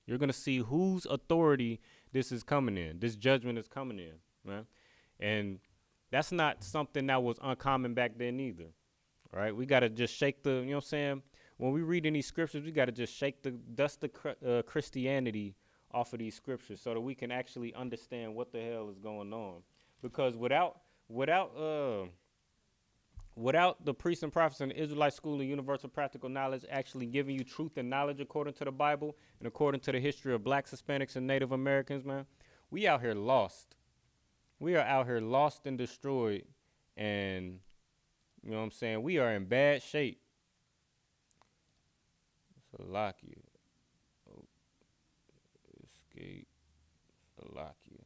You're going to see whose authority this is coming in, this judgment is coming in, right? And that's not something that was uncommon back then either, right? We got to just shake the, you know what I'm saying, when we read in these scriptures, we got to just dust the Christianity off of these scriptures, so that we can actually understand what the hell is going on. Because without the priests and prophets and the Israelite school of universal practical knowledge actually giving you truth and knowledge according to the Bible and according to the history of blacks, Hispanics, and Native Americans, man, we out here lost. We are out here lost and destroyed, and you know what I'm saying, we are in bad shape. Salakia. Escape. Salakia.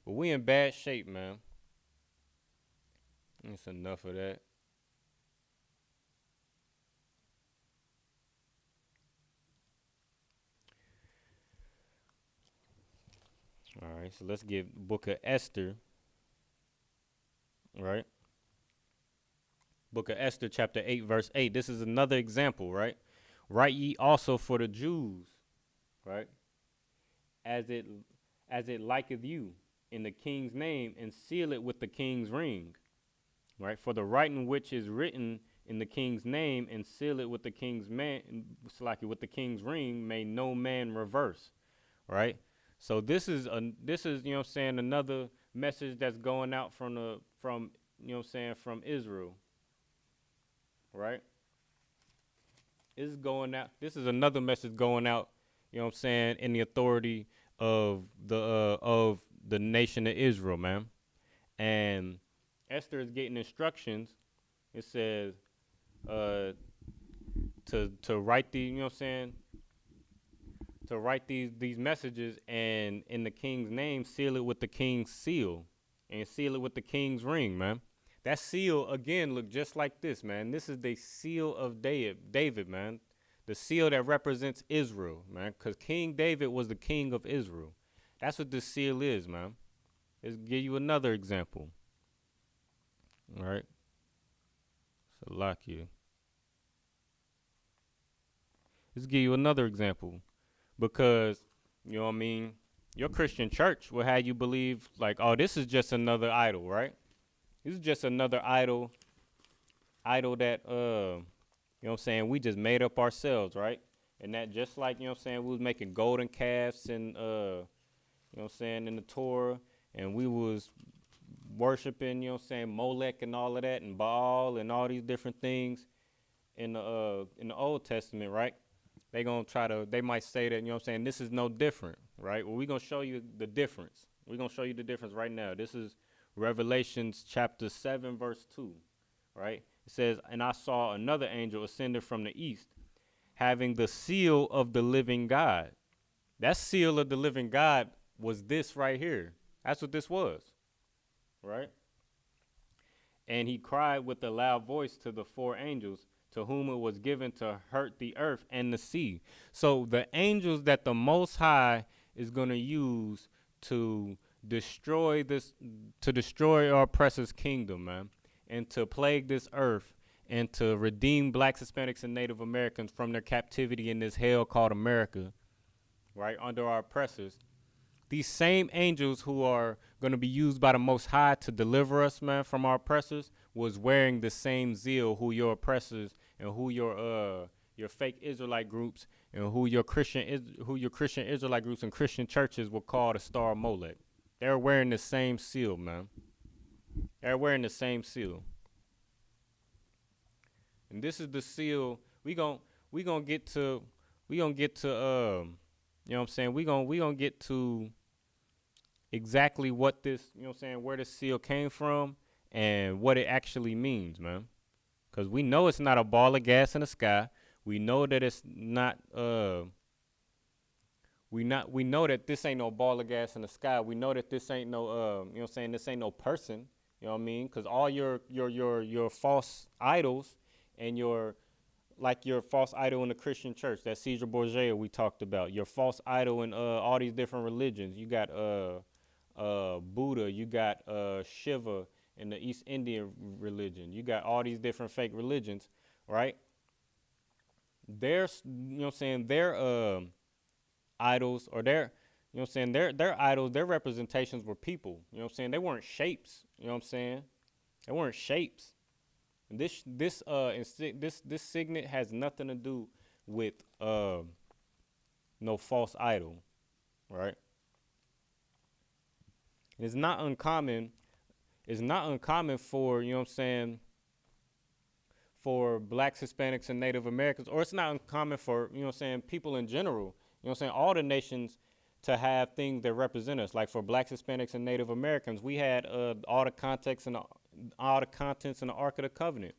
But we in bad shape, man. That's enough of that. All right, so let's get Book of Esther. Right? Book of Esther, chapter 8, verse 8. This is another example, right? Write ye also for the Jews, right? As it liketh you, in the king's name, and seal it with the king's ring. Right, for the writing which is written in the king's name, and seal it with the king's with the king's ring, may no man reverse. Right, so this is you know what I'm saying, another message that's going out from you know what I'm saying, from Israel. Right, it's going out. This is another message going out, you know what I'm saying, in the authority of the nation of Israel, man. And Esther is getting instructions. It says to write the, you know what I'm saying, to write these messages, and in the king's name, seal it with the king's seal, and seal it with the king's ring, man. That seal again look just like this, man. This is the seal of David, man. The seal that represents Israel, man, because King David was the king of Israel. That's what this seal is, man. Let's give you another example. All right. So lock you. Let's give you another example. Because, you know what I mean, your Christian church will have you believe, like, oh, this is just another idol, right? This is just another idol that, you know what I'm saying, we just made up ourselves, right? And that just like, you know what I'm saying, we was making golden calves and, you know what I'm saying, in the Torah, and we was worshiping, you know what I'm saying, Molech and all of that, and Baal and all these different things in the Old Testament, right? They might say that, you know what I'm saying, this is no different, right? Well, we're going to show you the difference. We're going to show you the difference right now. This is Revelations chapter 7, verse 2, right? It says, and I saw another angel ascended from the east, having the seal of the living God. That seal of the living God was this right here. That's what this was, right? And he cried with a loud voice to the four angels, to whom it was given to hurt the earth and the sea. So the angels that the Most High is going to use to destroy our oppressor's kingdom, man, and to plague this earth and to redeem blacks, Hispanics, and Native Americans from their captivity in this hell called America, right, under our oppressors. These same angels who are going to be used by the Most High to deliver us, man, from our oppressors, was wearing the same zeal who your oppressors and who your fake Israelite groups and who your Christian Israelite groups and Christian churches will call the Star of Molech. They're wearing the same seal, man. They're wearing the same seal. And this is the seal. We gonna get to you know what I'm saying? We gonna get to exactly what this, you know what I'm saying, where this seal came from and what it actually means, man. Cause we know it's not a ball of gas in the sky. We know that it's not we know that this ain't no ball of gas in the sky. We know that this ain't no you know what I'm saying, this ain't no person, you know what I mean? Cause all your false idols and your false idol in the Christian church, that Caesar Borgia we talked about, your false idol in all these different religions. You got Buddha, you got Shiva in the East Indian religion. You got all these different fake religions, right? There's, you know what I'm saying, their idols or their, you know what I'm saying, their idols, their representations were people. You know what I'm saying? They weren't shapes. You know what I'm saying? They weren't shapes. And this signet has nothing to do with no false idol, right? It's not uncommon. It's not uncommon for, you know what I'm saying, for blacks, Hispanics, and Native Americans, or it's not uncommon for, you know what I'm saying, people in general, you know what I'm saying, all the nations to have things that represent us. Like for blacks, Hispanics, and Native Americans, we had all the contents in the Ark of the Covenant.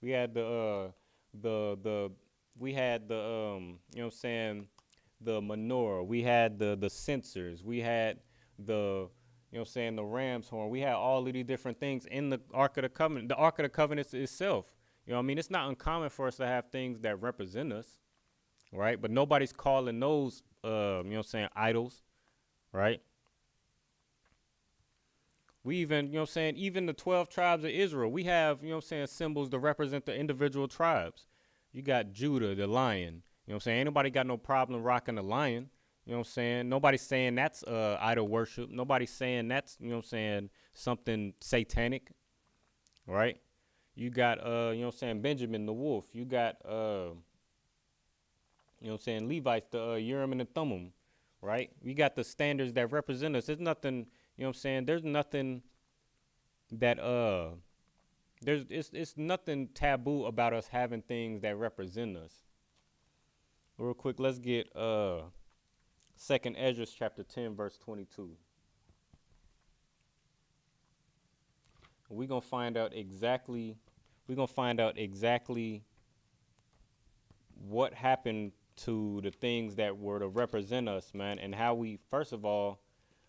We had the you know what I'm saying, the menorah. We had the censers. We had the, you know what I'm saying, the ram's horn. We had all of these different things in the Ark of the Covenant. The Ark of the Covenant itself. You know what I mean? It's not uncommon for us to have things that represent us, right? But nobody's calling those, you know what I'm saying, idols, right? We even, you know what I'm saying, even the 12 tribes of Israel, we have, you know what I'm saying, symbols to represent the individual tribes. You got Judah, the lion. You know what I'm saying? Ain't nobody got no problem rocking the lion. You know what I'm saying? Nobody's saying that's idol worship. Nobody's saying that's, you know what I'm saying, something satanic, right? You got, you know what I'm saying, Benjamin, the wolf. You got, you know what I'm saying, Levites, the Urim and the Thummim, right? We got the standards that represent us. There's nothing, you know what I'm saying, there's nothing that, it's nothing taboo about us having things that represent us. Real quick, let's get 2nd Ezra chapter 10, verse 22. We're going to find out exactly what happened to the things that were to represent us, man, and how we, first of all,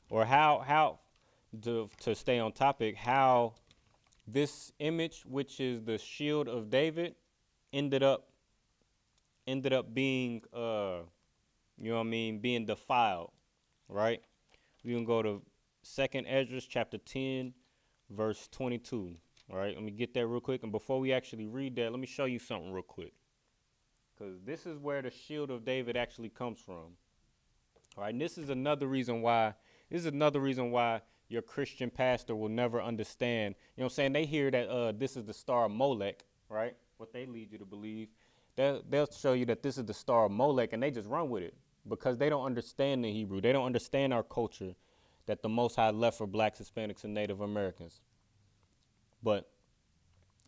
or how to stay on topic, how this image, which is the shield of David, ended up ended up being, you know what I mean, being defiled, right? We can go to 2nd Ezra chapter 10, verse 22. All right, let me get that real quick. And before we actually read that, let me show you something real quick. Because this is where the shield of David actually comes from. All right, and this is another reason why your Christian pastor will never understand. You know what I'm saying? They hear that this is the star of Molech, right? What they lead you to believe. They'll show you that this is the star of Molech, and they just run with it because they don't understand the Hebrew. They don't understand our culture that the Most High left for blacks, Hispanics, and Native Americans. But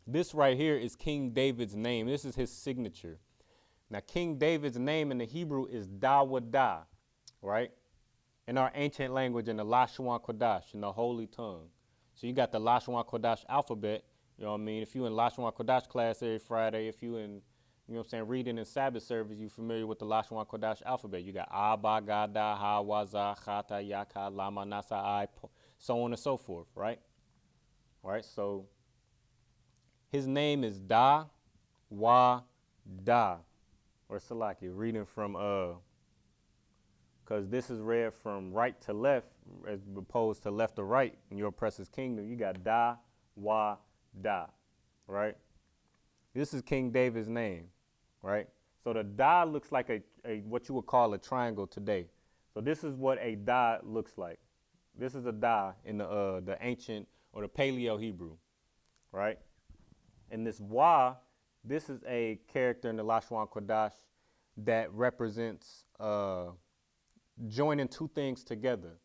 this right here is King David's name. This is his signature. Now, King David's name in the Hebrew is Dawadah, right? In our ancient language, in the Lashon Kodash, in the Holy Tongue. So you got the Lashon Kodash alphabet, you know what I mean? If you in Lashon Kodash class every Friday, if you in, you know what I'm saying, reading in Sabbath service, you familiar with the Lashon Kodash alphabet. You got Abba, Gada, Ha, Waza, Chata, Yaka, Lama, Nasa, I, so on and so forth, right? All right, so his name is Da, Wa, Da, or Salaki, reading from, because this is read from right to left as opposed to left to right in your oppressor's kingdom. You got Da, Wa, Da, right? This is King David's name, right? So the Da looks like a what you would call a triangle today. So this is what a Da looks like. This is a Da in the ancient or the Paleo Hebrew, right? And this Wa, this is a character in the Lashon Kodash that represents joining two things together.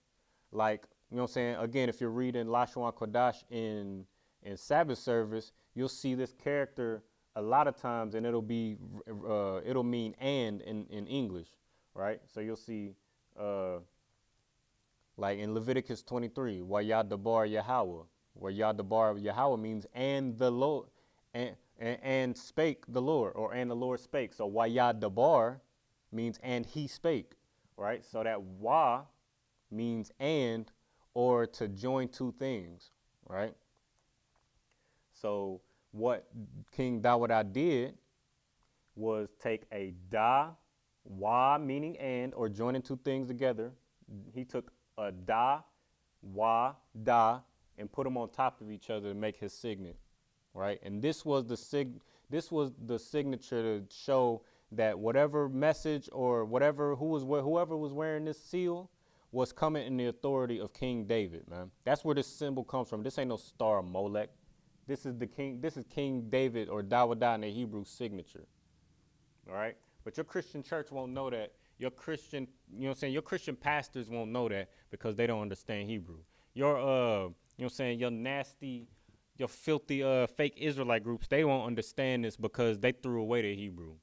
Like, you know what I'm saying? Again, if you're reading Lashon Kodash in Sabbath service, you'll see this character a lot of times, and it'll mean and in English, right? So you'll see like in Leviticus 23, Wayadabar Yahweh, where Yadabar Yahweh means and the Lord, and spake the Lord, or and the Lord spake. So Wayadabar means and he spake, right? So that Wa means and, or to join two things, right? So what King Dawadah did was take a Da, Wa meaning and, or joining two things together. He took a Da, Wa, Da, and put them on top of each other to make his signet, right? And this was the signature to show that whatever message or whoever was wearing this seal was coming in the authority of King David, man. That's where this symbol comes from. This ain't no star of Molech. This is King David or Dawadah in the Hebrew signature. All right? But your Christian church won't know that. Your Christian, you know what I'm saying, your Christian pastors won't know that because they don't understand Hebrew. Your you know what I'm saying, your nasty, your filthy fake Israelite groups, they won't understand this because they threw away the Hebrew.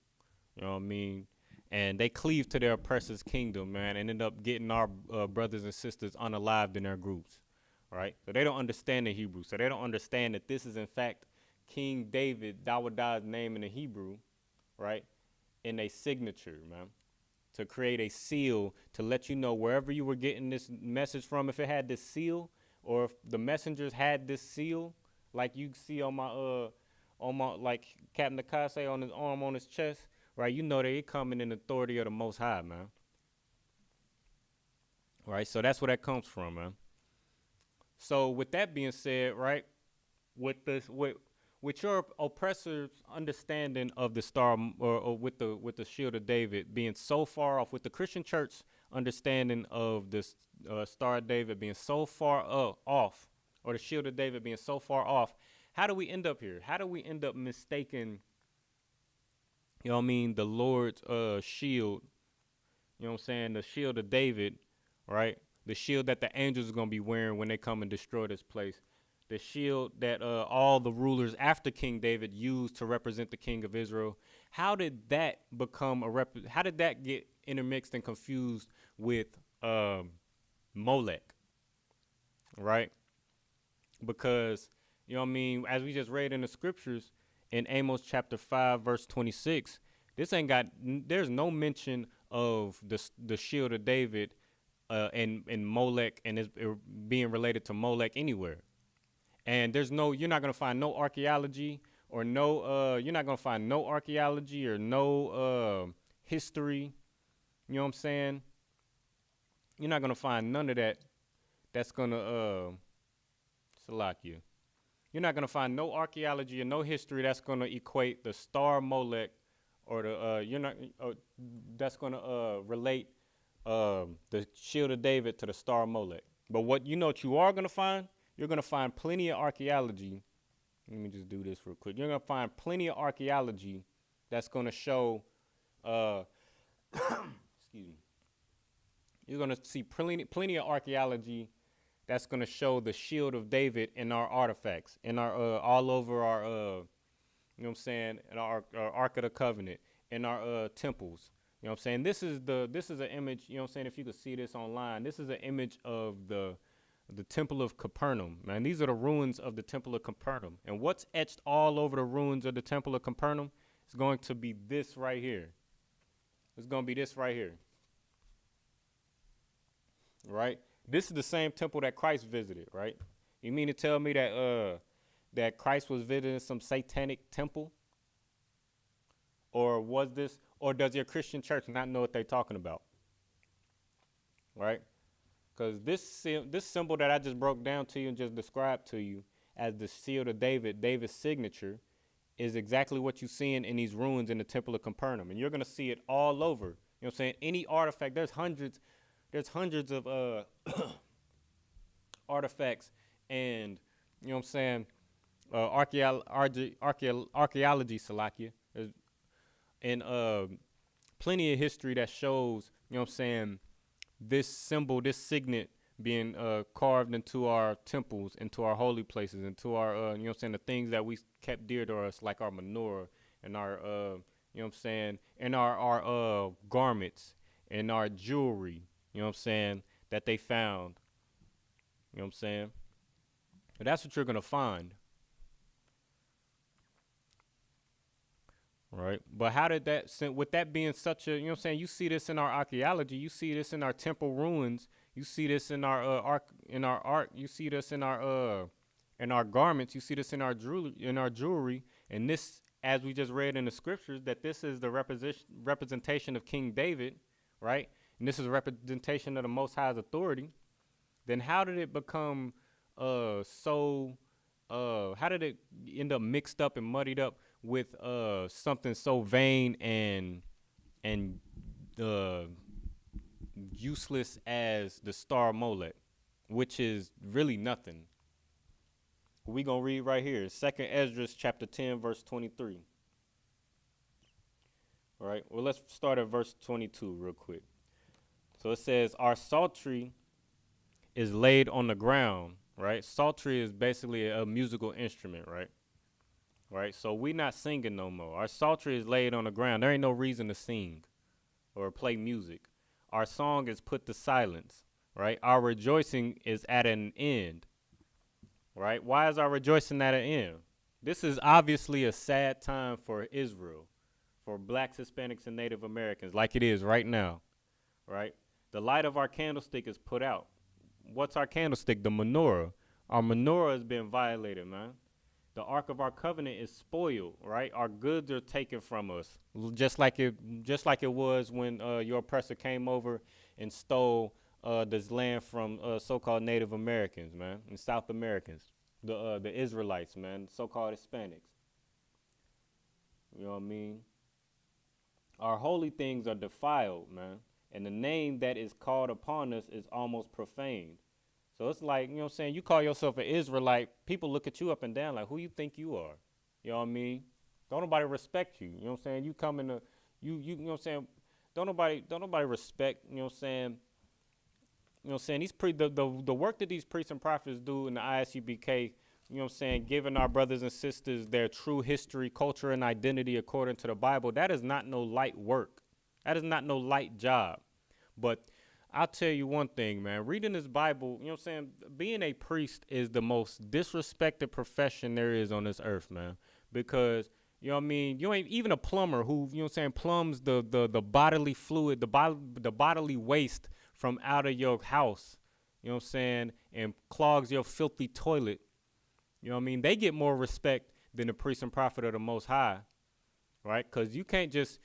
You know what I mean? And they cleave to their oppressor's kingdom, man, and end up getting our brothers and sisters unalived in their groups, right? So they don't understand the Hebrew. So they don't understand that this is, in fact, King David, Dawadah's name in the Hebrew, right, in a signature, man, to create a seal to let you know wherever you were getting this message from, if it had this seal or if the messengers had this seal, like you see on my like Captain Nakase on his arm on his chest, right? You know they coming in authority of the Most High, man. Right, so that's where that comes from, man. So with that being said, right, with your oppressor's understanding of the star, or with the shield of David being so far off, with the Christian church understanding of this star of David being so far off, or the shield of David being so far off, how do we end up here? How do we end up mistaking, you know what I mean, the Lord's shield, you know what I'm saying, the shield of David, right? The shield that the angels are going to be wearing when they come and destroy this place. The shield that all the rulers after King David used to represent the king of Israel. How did that become how did that get intermixed and confused with Molech, right? Because, you know what I mean, as we just read in the scriptures in Amos chapter 5, verse 26, there's no mention of the shield of David and Molech and it being related to Molech anywhere. And you're not going to find no archaeology or no, you're not gonna find no archaeology or no history. You know what I'm saying? You're not gonna find none of that. That's gonna Salakia. You're not gonna find no archaeology or no history that's gonna equate the star Molech or the you're not that's gonna relate the shield of David to the star Molech. But what you are gonna find? You're gonna find plenty of archaeology. Let me just do this real quick. You're gonna find plenty of archaeology that's gonna show. Excuse me. You're gonna see plenty of archaeology that's gonna show the shield of David in our artifacts, in our all over our you know what I'm saying, in our Ark of the Covenant, in our temples. You know what I'm saying? This is an image, you know what I'm saying, if you could see this online. This is an image of the Temple of Capernaum, man. These are the ruins of the Temple of Capernaum. And what's etched all over the ruins of the Temple of Capernaum is going to be this right here. It's going to be this right here. Right? This is the same temple that Christ visited, right? You mean to tell me that that Christ was visiting some satanic temple? Or does your Christian church not know what they're talking about? Right? Because this symbol that I just broke down to you and just described to you as the shield of David, David's signature, is exactly what you're seeing in these ruins in the Temple of Capernaum. And you're going to see it all over. You know what I'm saying? Any artifact, there's hundreds of artifacts and, you know what I'm saying, archaeology, Salakia, and plenty of history that shows, you know what I'm saying, this symbol, this signet being carved into our temples, into our holy places, into our, you know what I'm saying, the things that we kept dear to us, like our menorah and our, you know what I'm saying, and our garments and our jewelry, you know what I'm saying, that they found. You know what I'm saying? But that's what you're going to find. Right? But how did that, with that being such a, you know what I'm saying, you see this in our archaeology, you see this in our temple ruins, you see this in our art, you see this in our garments, you see this in our jewelry, and this, as we just read in the scriptures, that this is the representation of King David, right? And this is a representation of the Most High's authority. Then how did it become how did it end up mixed up and muddied up with something so vain and useless as the star Molech, which is really nothing? We're going to read right here, 2nd Ezra chapter 10, verse 23. All right, well, let's start at verse 22 real quick. So it says, our psaltery is laid on the ground, right? Psaltery is basically a musical instrument, right? Right, so we not singing no more. Our psaltery is laid on the ground. There ain't no reason to sing or play music. Our song is put to silence, right? Our rejoicing is at an end, right? Why is our rejoicing at an end? This is obviously a sad time for Israel, for blacks, Hispanics, and Native Americans, like it is right now, right? The light of our candlestick is put out. What's our candlestick? The menorah. Our menorah has been violated, man. The Ark of our Covenant is spoiled, right? Our goods are taken from us, just like it was when your oppressor came over and stole this land from so-called Native Americans, man, and South Americans, the Israelites, man, so-called Hispanics. You know what I mean? Our holy things are defiled, man, and the name that is called upon us is almost profaned. So it's like, you know what I'm saying, you call yourself an Israelite, people look at you up and down like, who you think you are? You know what I mean? Don't nobody respect you. You know what I'm saying? You come in the, you know what I'm saying? Don't nobody respect, you know what I'm saying? You know what I'm saying? The work that these priests and prophets do in the ISUPK, you know what I'm saying, giving our brothers and sisters their true history, culture, and identity according to the Bible, that is not no light work. That is not no light job. But I'll tell you one thing, man. Reading this Bible, you know what I'm saying, being a priest is the most disrespected profession there is on this earth, man. Because, you know what I mean, you ain't even a plumber who, you know what I'm saying, plumbs the bodily fluid, the bodily waste from out of your house, you know what I'm saying, and clogs your filthy toilet. You know what I mean? They get more respect than the priest and prophet of the Most High, right? Because you can't just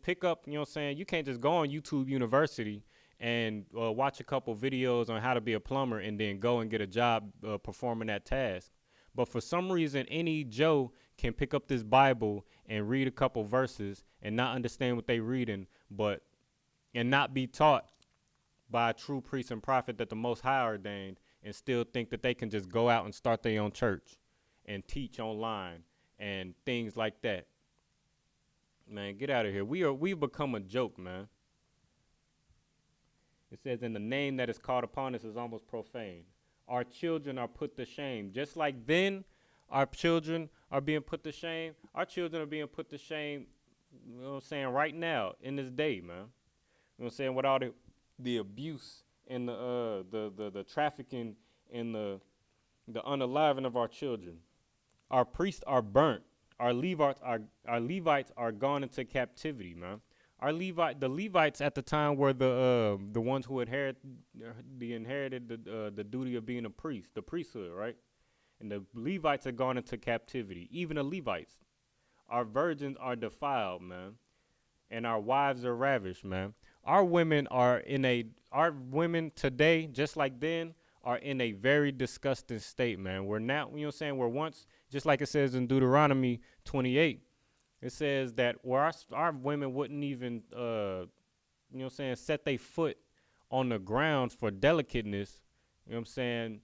pick up, you know what I'm saying? You can't just go on YouTube University and watch a couple videos on how to be a plumber and then go and get a job performing that task. But for some reason, any Joe can pick up this Bible and read a couple verses and not understand what they reading, and not be taught by a true priest and prophet that the Most High ordained, and still think that they can just go out and start their own church and teach online and things like that. Man, get out of here. We've become a joke, man. It says, in the name that is called upon us is almost profane. Our children are put to shame. Just like then, our children are being put to shame. Our children are being put to shame, you know what I'm saying, right now, in this day, man. You know what I'm saying, with all the abuse and the trafficking and the unaliving of our children. Our priests are burnt. Our Levites are gone into captivity, man. The Levites at the time were the ones who inherited the duty of being a priest, the priesthood, right? And the Levites had gone into captivity. Even the Levites. Our virgins are defiled, man, and our wives are ravished, man. Our women today, just like then, are in a very disgusting state, man. We're now, you know what I'm saying, we're once, just like it says in Deuteronomy 28, it says that where our women wouldn't even, you know what I'm saying, set their foot on the ground for delicateness, you know what I'm saying.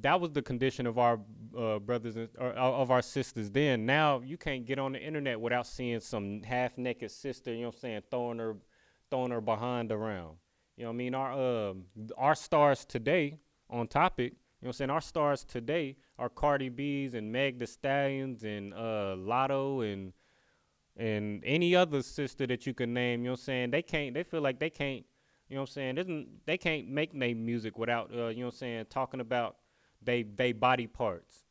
That was the condition of our brothers or of our sisters then. Now you can't get on the internet without seeing some half-naked sister, you know what I'm saying, throwing her behind around. You know what I mean? Our stars today, on topic, you know what I'm saying, our stars today are Cardi B's and Meg Thee Stallions and Lotto and any other sister that you can name, you know what I'm saying. They feel like they can't, you know what I'm saying, they can't make their music without, you know what I'm saying, talking about they body parts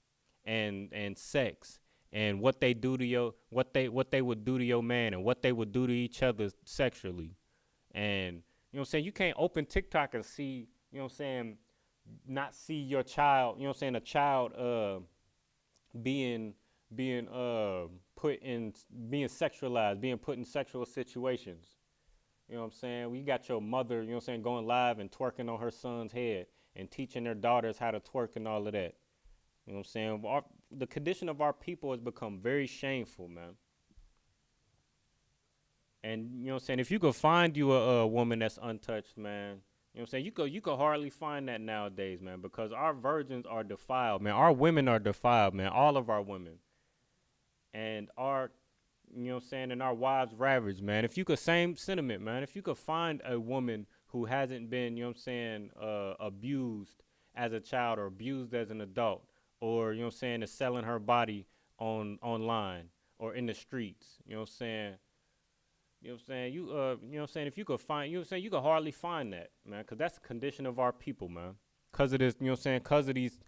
and sex and what they do to what they would do to your man and what they would do to each other sexually. And you know what I'm saying, you can't open TikTok and see, you know what I'm saying, not see your child, you know what I'm saying, a child being sexualized, being put in sexual situations. You know what I'm saying? We got your mother, you know what I'm saying, going live and twerking on her son's head and teaching their daughters how to twerk and all of that. You know what I'm saying? The condition of our people has become very shameful, man. And, you know what I'm saying, if you could find you a woman that's untouched, man, you know what I'm saying, you could hardly find that nowadays, man, because our virgins are defiled, man. Our women are defiled, man, all of our women. And our, you know what I'm saying, and our wives ravaged, man. If you could, same sentiment, man, if you could find a woman who hasn't been, you know what I'm saying, abused as a child or abused as an adult, or, you know what I'm saying, is selling her body online or in the streets, you know what I'm saying, you know what I'm saying, you know what I'm saying, if you could find, you know what I'm saying, you could hardly find that, man, because that's the condition of our people, man, because of this, you know what I'm saying, because of these,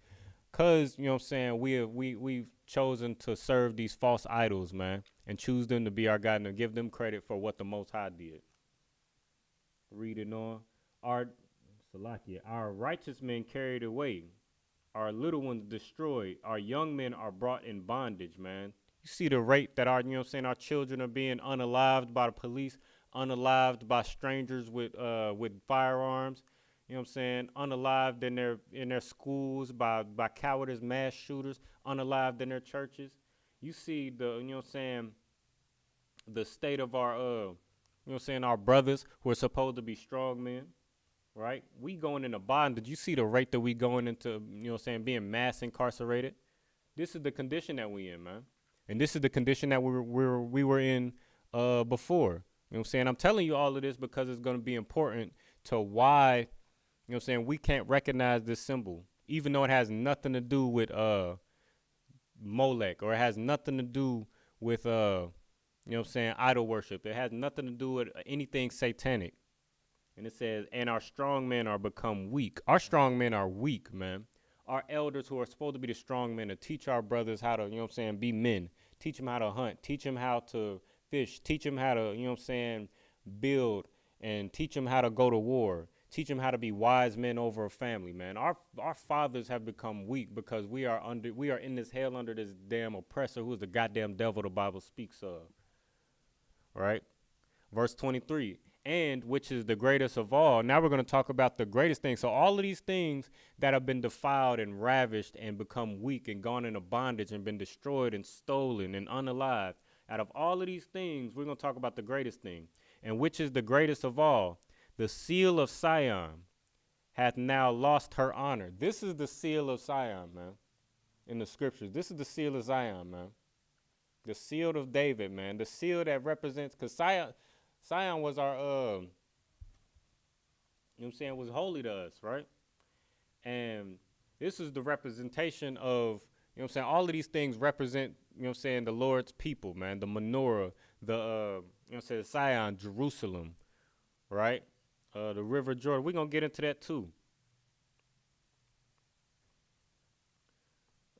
because, you know what I'm saying, we've chosen to serve these false idols, man, and choose them to be our God and give them credit for what the Most High did. Reading on, our righteous men carried away, our little ones destroyed, our young men are brought in bondage, man. You see the rate that our, you know what I'm saying, our children are being unalived by the police, unalived by strangers with firearms, you know what I'm saying, unalived in their schools by cowardice mass shooters, unalived in their churches. You see the, you know what I'm saying, the state of our, you know what I'm saying, our brothers who are supposed to be strong men, right? We going into bondage. You see the rate that we going into, you know what I'm saying, being mass incarcerated. This is the condition that we in, man. And this is the condition that we were in before. You know what I'm saying? I'm telling you all of this because it's going to be important to why, you know what I'm saying, we can't recognize this symbol, even though it has nothing to do with Molech, or it has nothing to do with, you know what I'm saying, idol worship. It has nothing to do with anything satanic. And it says, and our strong men are become weak. Our strong men are weak, man. Our elders who are supposed to be the strong men to teach our brothers how to, you know what I'm saying, be men. Teach them how to hunt. Teach them how to fish. Teach them how to, you know what I'm saying, build. And teach them how to go to war. Teach them how to be wise men over a family, man. Our fathers have become weak because we are in this hell under this damn oppressor who is the goddamn devil the Bible speaks of. Right? Verse 23, and which is the greatest of all. Now we're going to talk about the greatest thing. So all of these things that have been defiled and ravished and become weak and gone into bondage and been destroyed and stolen and unalived. Out of all of these things, we're going to talk about the greatest thing. And which is the greatest of all. The seal of Sion hath now lost her honor. This is the seal of Sion, man, in the scriptures. This is the seal of Zion, man. The seal of David, man. The seal that represents, because Sion was our, you know what I'm saying, was holy to us, right? And this is the representation of, you know what I'm saying, all of these things represent, you know what I'm saying, the Lord's people, man. The menorah, the, you know what I'm saying, Sion, Jerusalem, right? The River Jordan. We're going to get into that too.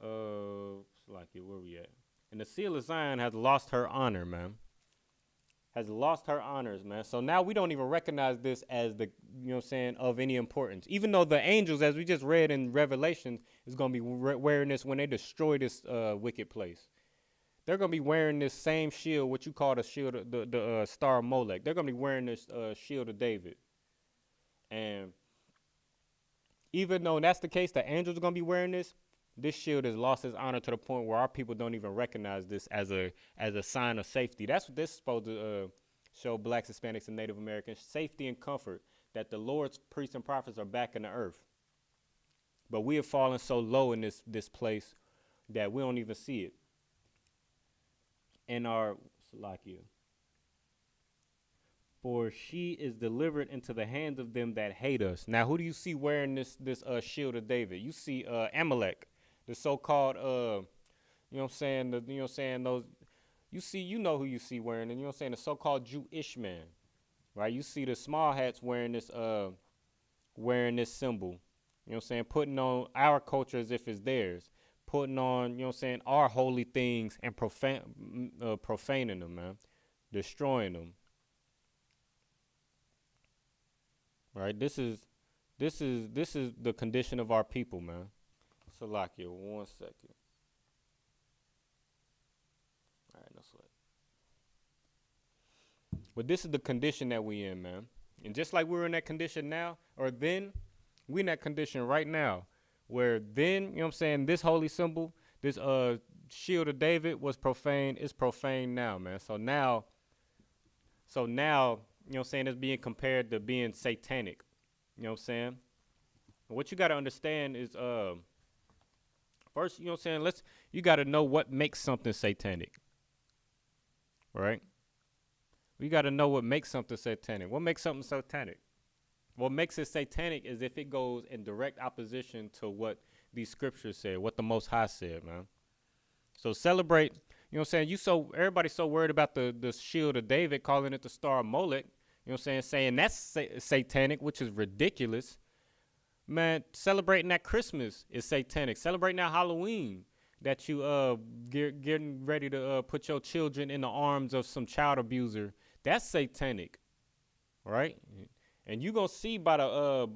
Where we at? And the seal of Zion has lost her honor, man. Has lost her honors, man. So now we don't even recognize this as the, you know what I'm saying, of any importance. Even though the angels, as we just read in Revelation, is going to be wearing this when they destroy this wicked place. They're going to be wearing this same shield, what you call the shield, the Star of Molech. They're going to be wearing this shield of David. And even though that's the case, the angels are going to be wearing this. This shield has lost its honor to the point where our people don't even recognize this as a sign of safety. That's what this is supposed to show blacks, Hispanics, and Native Americans, safety and comfort, that the Lord's priests and prophets are back in the earth. But we have fallen so low in this place that we don't even see it. In our Salakia. For she is delivered into the hands of them that hate us. Now, who do you see wearing this shield of David? You see Amalek. The so-called, you know what I'm saying, you know what I'm saying, those, you know who you see wearing it, you know what I'm saying, the so-called Jewish man, right? You see the small hats wearing this symbol, you know what I'm saying, putting on our culture as if it's theirs, putting on, you know what I'm saying, our holy things and profaning them, man, destroying them, right? This is the condition of our people, man. Salakia, 1 second. All right, no sweat. But this is the condition that we in, man. And just like we're in that condition now, or then, we in that condition right now. Where then, you know what I'm saying, this holy symbol, this shield of David was profane, it's profane now, man. So now, you know what I'm saying, it's being compared to being satanic. You know what I'm saying? What you got to understand is, first, you know what I'm saying, you got to know what makes something satanic, right? We got to know what makes something satanic. What makes something satanic? What makes it satanic is if it goes in direct opposition to what these scriptures say, what the Most High said, man. So celebrate, you know what I'm saying, everybody's so worried about the shield of David, calling it the Star of Molech, you know what I'm saying that's satanic, which is ridiculous. Man, celebrating that Christmas is satanic. Celebrating that Halloween, that you getting ready to put your children in the arms of some child abuser, that's satanic, right? And you gonna see by the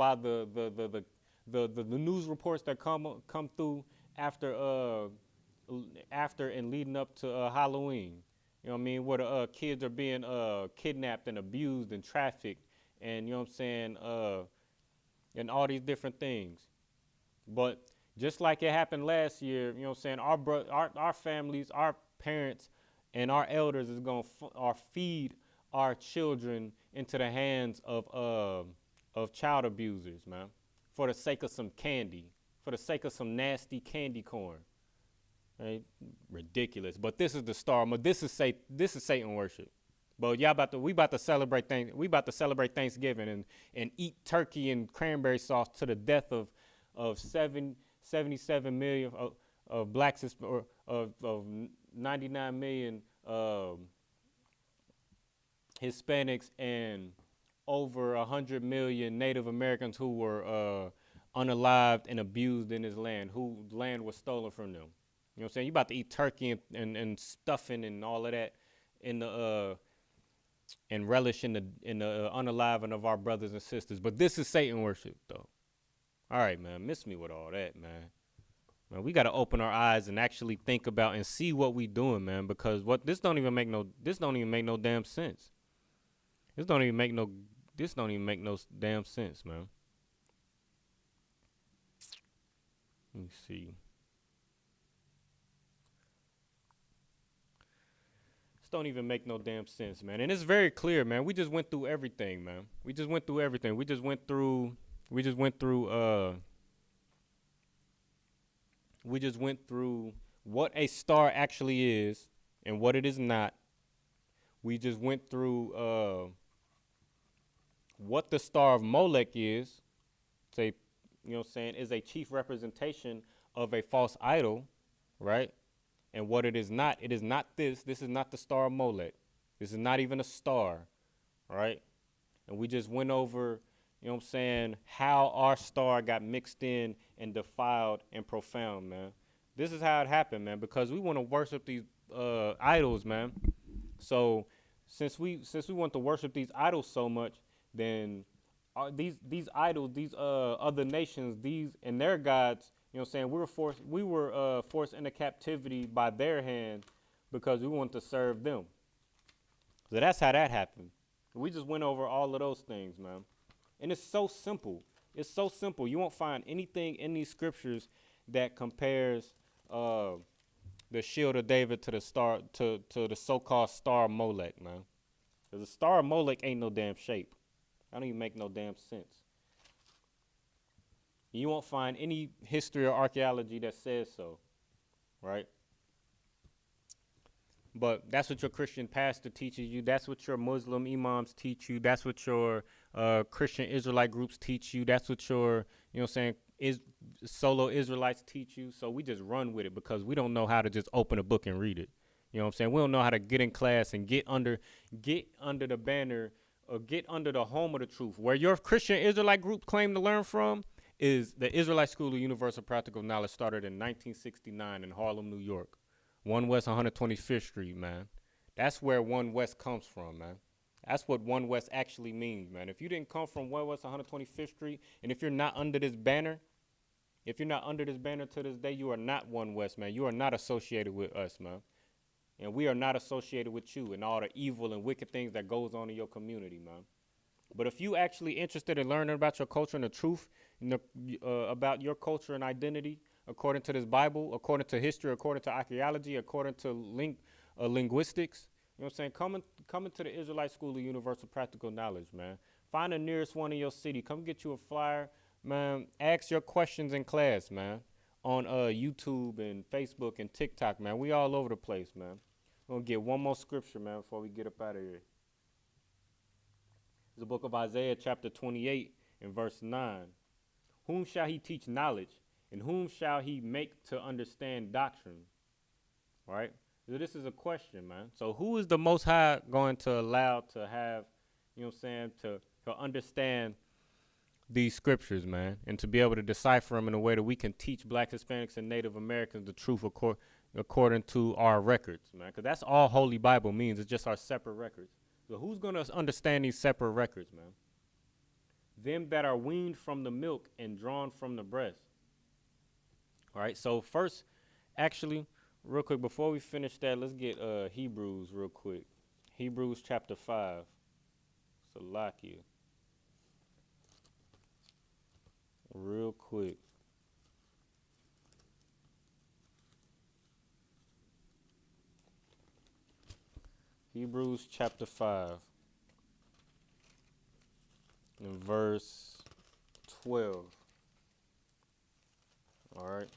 news reports that come through after and leading up to Halloween. You know what I mean? Where the kids are being kidnapped and abused and trafficked, and you know what I'm saying, and all these different things. But just like it happened last year, you know what I'm saying, our families, our parents, and our elders is going to feed our children into the hands of child abusers, man, for the sake of some candy, for the sake of some nasty candy corn. Right? Ridiculous. But this is the star. This is Satan worship. But we about to celebrate Thanksgiving and eat turkey and cranberry sauce to the death of 77 million of blacks, or of 99 million Hispanics, and over 100 million Native Americans who were unalived and abused in this land, whose land was stolen from them. You know what I'm saying? You about to eat turkey and stuffing and all of that in the and relish in the unaliving of our brothers and sisters. But this is Satan worship, though. All right, man. Miss me with all that, man. Man, we got to open our eyes and actually think about and see what we doing, man. Because this don't even make no damn sense. This don't even make no damn sense, man. Let me see. This don't even make no damn sense, man. And it's very clear, man. We just went through everything, man. We just went through what a star actually is and what it is not. We just went through what the star of Molech is. Say, you know what I'm saying, is a chief representation of a false idol, right? And what it is not this. This is not the star of Molech. This is not even a star, right? And we just went over, you know what I'm saying, how our star got mixed in and defiled and profound, man. This is how it happened, man, because we want to worship these idols, man. So since we want to worship these idols so much, then these idols, these other nations, these and their gods, you know what I'm saying, we were forced into captivity by their hand because we want to serve them. So that's how that happened. We just went over all of those things, man. And it's so simple. It's so simple. You won't find anything in these scriptures that compares the shield of David to the star to the so-called star of Molech, man. Because the star of Molech ain't no damn shape. That don't even make no damn sense. You won't find any history or archaeology that says so, right? But that's what your Christian pastor teaches you. That's what your Muslim imams teach you. That's what your Christian Israelite groups teach you. That's what your, you know what I'm saying, solo Israelites teach you. So we just run with it because we don't know how to just open a book and read it. You know what I'm saying? We don't know how to get in class and get under the banner or get under the home of the truth. Where your Christian Israelite group claim to learn from is the Israelite School of Universal Practical Knowledge, started in 1969 in Harlem, New York. 1 West 125th Street, man. That's where 1 West comes from, man. That's what 1 West actually means, man. If you didn't come from 1 West 125th Street, and if you're not under this banner, to this day, you are not 1 West, man. You are not associated with us, man. And we are not associated with you and all the evil and wicked things that goes on in your community, man. But if you actually interested in learning about your culture and the truth about your culture and identity, according to this Bible, according to history, according to archaeology, according to linguistics, you know what I'm saying? Come into the Israelite School of Universal Practical Knowledge, man. Find the nearest one in your city. Come get you a flyer, man. Ask your questions in class, man, on YouTube and Facebook and TikTok, man. We all over the place, man. We're going to get one more scripture, man, before we get up out of here. It's the book of Isaiah, chapter 28, and verse 9. Whom shall he teach knowledge? And whom shall he make to understand doctrine? All right? So this is a question, man. So who is the Most High going to allow to have, you know what I'm saying, to understand these scriptures, man, and to be able to decipher them in a way that we can teach Black, Hispanics, and Native Americans the truth according to our records, man? Because that's all Holy Bible means. It's just our separate records. So who's going to understand these separate records, man? Them that are weaned from the milk and drawn from the breast. All right, so first, actually, real quick, before we finish that, let's get Hebrews real quick. Hebrews chapter 5. Salakia. Real quick. Hebrews chapter 5. And verse 12. All right.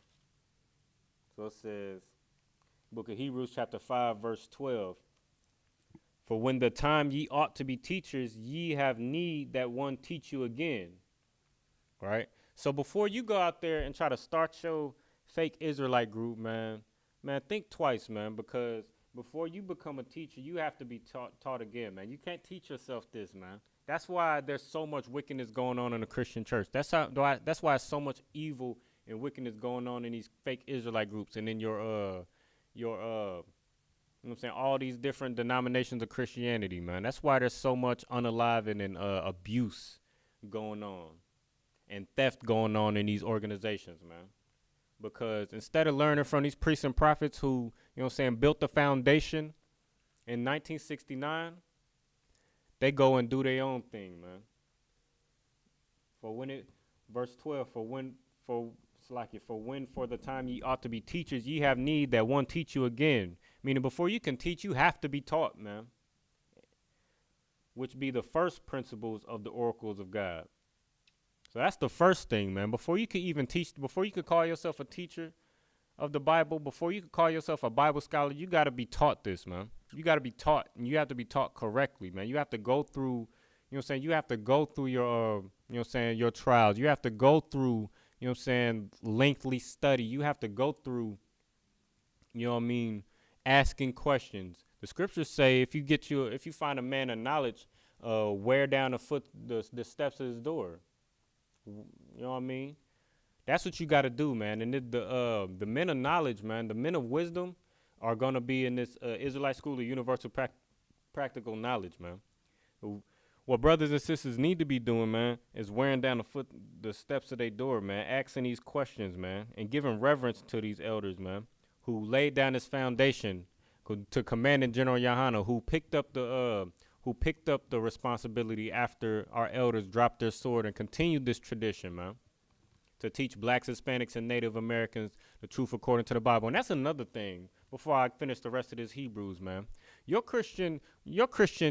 So it says, book of Hebrews chapter 5, verse 12. For when the time ye ought to be teachers, ye have need that one teach you again. All right. So before you go out there and try to start your fake Israelite group, man, think twice, man, because before you become a teacher, you have to be taught again, man. You can't teach yourself this, man. That's why there's so much wickedness going on in the Christian church. That's why so much evil and wickedness going on in these fake Israelite groups and in your You know what I'm saying? All these different denominations of Christianity, man. That's why there's so much unaliving and abuse going on and theft going on in these organizations, man. Because instead of learning from these priests and prophets who, you know what I'm saying, built the foundation in 1969, they go and do their own thing, man. Verse 12, for the time ye ought to be teachers, ye have need that one teach you again. Meaning before you can teach, you have to be taught, man. Which be the first principles of the oracles of God. So that's the first thing, man. Before you could even teach, before you could call yourself a teacher of the Bible, before you could call yourself a Bible scholar, you got to be taught this, man. You got to be taught, and you have to be taught correctly, man. You have to go through, you know what I'm saying, you have to go through your, you know what I'm saying, your trials. You have to go through, you know what I'm saying, lengthy study. You have to go through, you know what I mean, asking questions. The scriptures say if you find a man of knowledge, wear down the steps of his door. You know what I mean? That's what you got to do, man. And the men of knowledge, man, the men of wisdom are going to be in this Israelite School of Universal Practical Knowledge, man. What brothers and sisters need to be doing, man, is wearing down the steps of their door, man, asking these questions, man, and giving reverence to these elders, man, who laid down this foundation to Commandant General Yohana, who picked up the responsibility after our elders dropped their sword and continued this tradition, man, to teach blacks, Hispanics, and Native Americans the truth according to the Bible. And that's another thing before I finish the rest of this Hebrews, man. Your Christian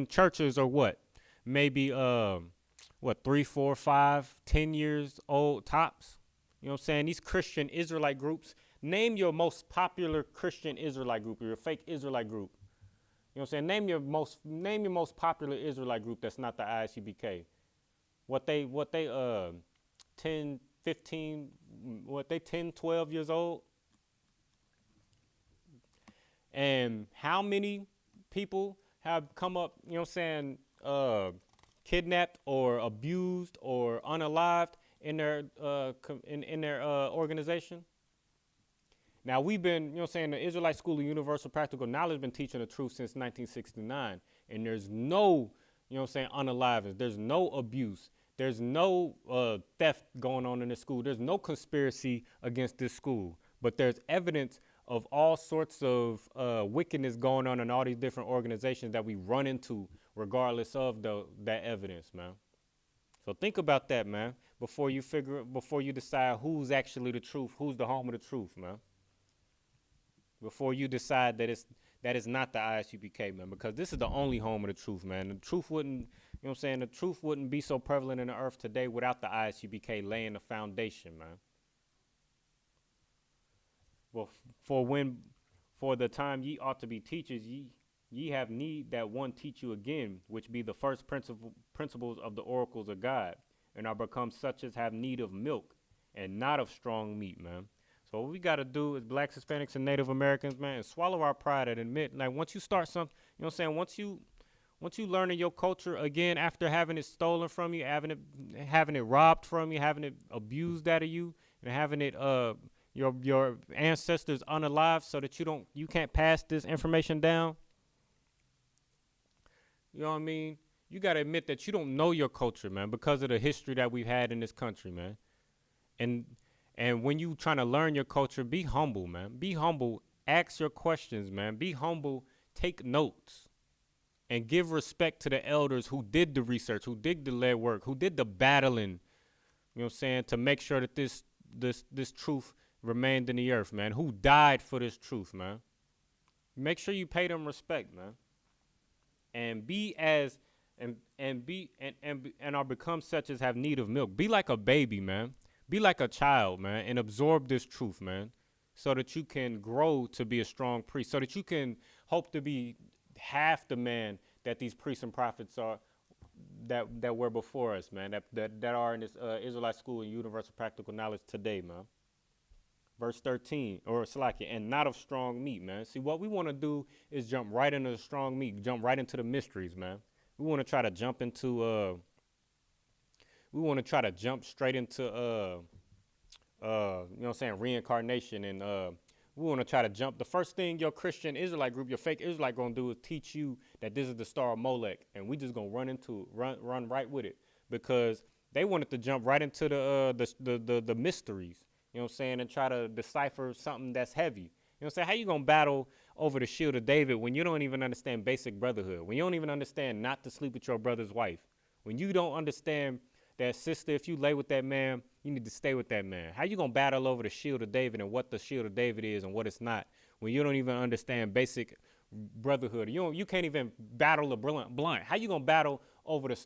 churches are what? Maybe, 3, 4, 5, 10 years old tops. You know what I'm saying? These Christian Israelite groups, name your most popular Christian Israelite group or your fake Israelite group. You know what I'm saying? Name your most popular Israelite group that's not the ISUPK. What they 10, 15, 10, 12 years old? And how many people have come up, you know what I'm saying, kidnapped or abused or unalived in their organization? Now, we've been, you know what I'm saying, the Israelite School of Universal Practical Knowledge been teaching the truth since 1969. And there's no, you know what I'm saying, unalivings. There's no abuse. There's no theft going on in this school. There's no conspiracy against this school. But there's evidence of all sorts of wickedness going on in all these different organizations that we run into regardless of that evidence, man. So think about that, man, before you decide who's actually the truth, who's the home of the truth, man. Before you decide that it's not the ISUPK, man, because this is the only home of the truth, man. The truth wouldn't, you know what I'm saying, the truth wouldn't be so prevalent in the earth today without the ISUPK laying the foundation, man. Well, for the time ye ought to be teachers, ye have need that one teach you again, which be the first principles of the oracles of God, and are become such as have need of milk and not of strong meat, man. So what we got to do as blacks, Hispanics, and Native Americans, man, is swallow our pride and admit, like, once you start something, you know what I'm saying, once you learn your culture again after having it stolen from you, having it robbed from you, having it abused out of you, and having it your ancestors unalive so that you can't pass this information down. You know what I mean? You got to admit that you don't know your culture, man, because of the history that we've had in this country, man. And when you trying to learn your culture, be humble, man. Be humble. Ask your questions, man. Be humble. Take notes. And give respect to the elders who did the research, who did the lead work, who did the battling, you know what I'm saying, to make sure that this truth remained in the earth, man. Who died for this truth, man. Make sure you pay them respect, man. And be as and are become such as have need of milk. Be like a baby, man. Be like a child, man, and absorb this truth, man, so that you can grow to be a strong priest, so that you can hope to be half the man that these priests and prophets are, that were before us, man, that are in this Israelite School of Universal Practical Knowledge today, man. Verse 13, or Salakia, and not of strong meat, man. See, what we want to do is jump right into the strong meat, jump right into the mysteries, man. We want to try to jump into, straight into, you know what I'm saying, reincarnation and We want to try to jump. The first thing your Christian Israelite group, your fake Israelite gonna do is teach you that this is the star of Molech, and we just gonna run right with it, because they wanted to jump right into the mysteries, you know what I'm saying, and try to decipher something that's heavy. You know what I'm saying? How you gonna battle over the shield of David when you don't even understand basic brotherhood, when you don't even understand not to sleep with your brother's wife, when you don't understand that, sister, if you lay with that man, you need to stay with that man? How you gonna battle over the shield of David and what the shield of David is and what it's not, when you don't even understand basic brotherhood? You can't even battle a blunt. How you gonna battle over the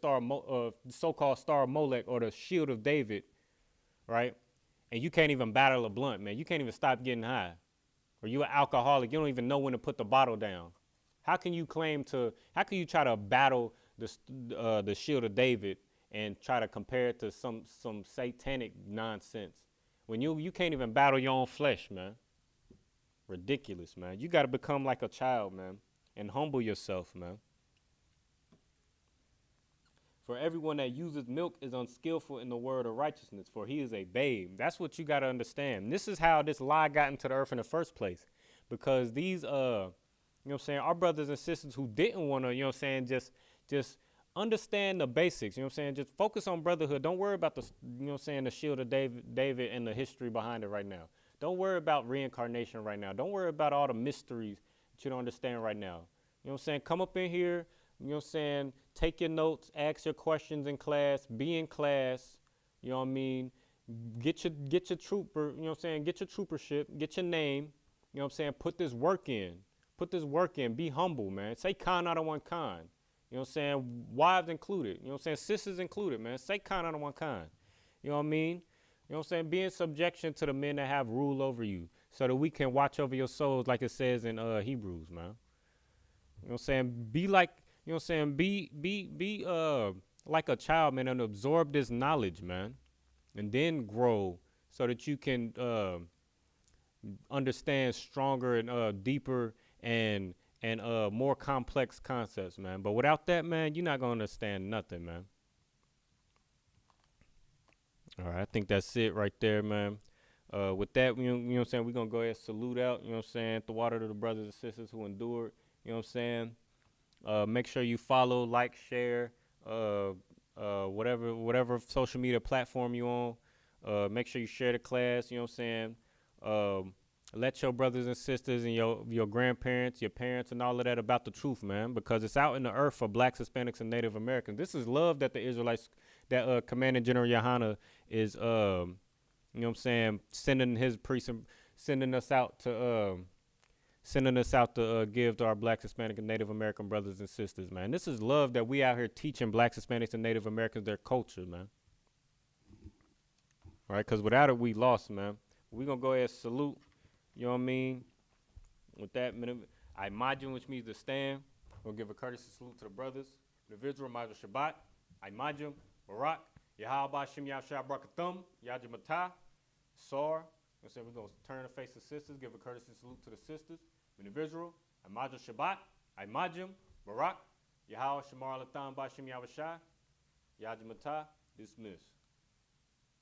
so-called star of Molech or the shield of David, right? And you can't even battle a blunt, man. You can't even stop getting high. Or you an alcoholic, you don't even know when to put the bottle down. How can you try to battle the shield of David and try to compare it to some satanic nonsense when you can't even battle your own flesh, man? Ridiculous, man. You got to become like a child, man, and humble yourself, man. For everyone that uses milk is unskillful in the word of righteousness, for he is a babe. That's what you got to understand. This is how this lie got into the earth in the first place, because these, you know what I'm saying, our brothers and sisters who didn't want to, you know what I'm saying, just understand the basics, you know what I'm saying, just focus on brotherhood. Don't worry about you know what I'm saying, the shield of David and the history behind it right now. Don't worry about reincarnation right now. Don't worry about all the mysteries that you don't understand right now. You know what I'm saying? Come up in here, you know what I'm saying, take your notes, ask your questions in class, be in class, you know what I mean? Get your trooper, you know what I'm saying, get your troopership, get your name, you know what I'm saying, put this work in, be humble, man. Say kind out of one kind, you know what I'm saying, wives included, you know what I'm saying, sisters included, man. Say kind out of one kind, you know what I mean? You know what I'm saying, be in subjection to the men that have rule over you, so that we can watch over your souls like it says in Hebrews, man. You know what I'm saying, be like, you know what I'm saying, be like a child, man, and absorb this knowledge, man, and then grow so that you can understand stronger and deeper and more complex concepts, man. But without that, man, you're not gonna understand nothing, man. All right, I think that's it right there, man. With that, you know what I'm saying, we're going to go ahead and salute out, you know what I'm saying, the water to the brothers and sisters who endured, you know what I'm saying. Make sure you follow, like, share, whatever social media platform you on. Make sure you share the class, you know what I'm saying. Let your brothers and sisters and your grandparents, your parents, and all of that about the truth, man, because it's out in the earth for blacks, Hispanics, and Native Americans. This is love that the Israelites, that Commanding General Yohana is, you know what I'm saying, sending us out to give to our blacks, Hispanic, and Native American brothers and sisters, man. This is love that we out here teaching blacks, Hispanics, and Native Americans their culture, man. All right, because without it, we lost, man. We're going to go ahead and salute. You know what I mean? With that, I imagine, which means to stand. We'll give a courtesy salute to the brothers. Individual, Major Shabbat. I imagine, Barak, Yahweh, Shem Yahshua, Brakathum, Yajimatah, Sar. We're going to turn the face to sisters, give a courtesy salute to the sisters. Individual, I imagine Shabbat. I imagine, Barak, Yahweh, Shamar, Latham, Bashem Yahweh, Yajimatah, dismiss.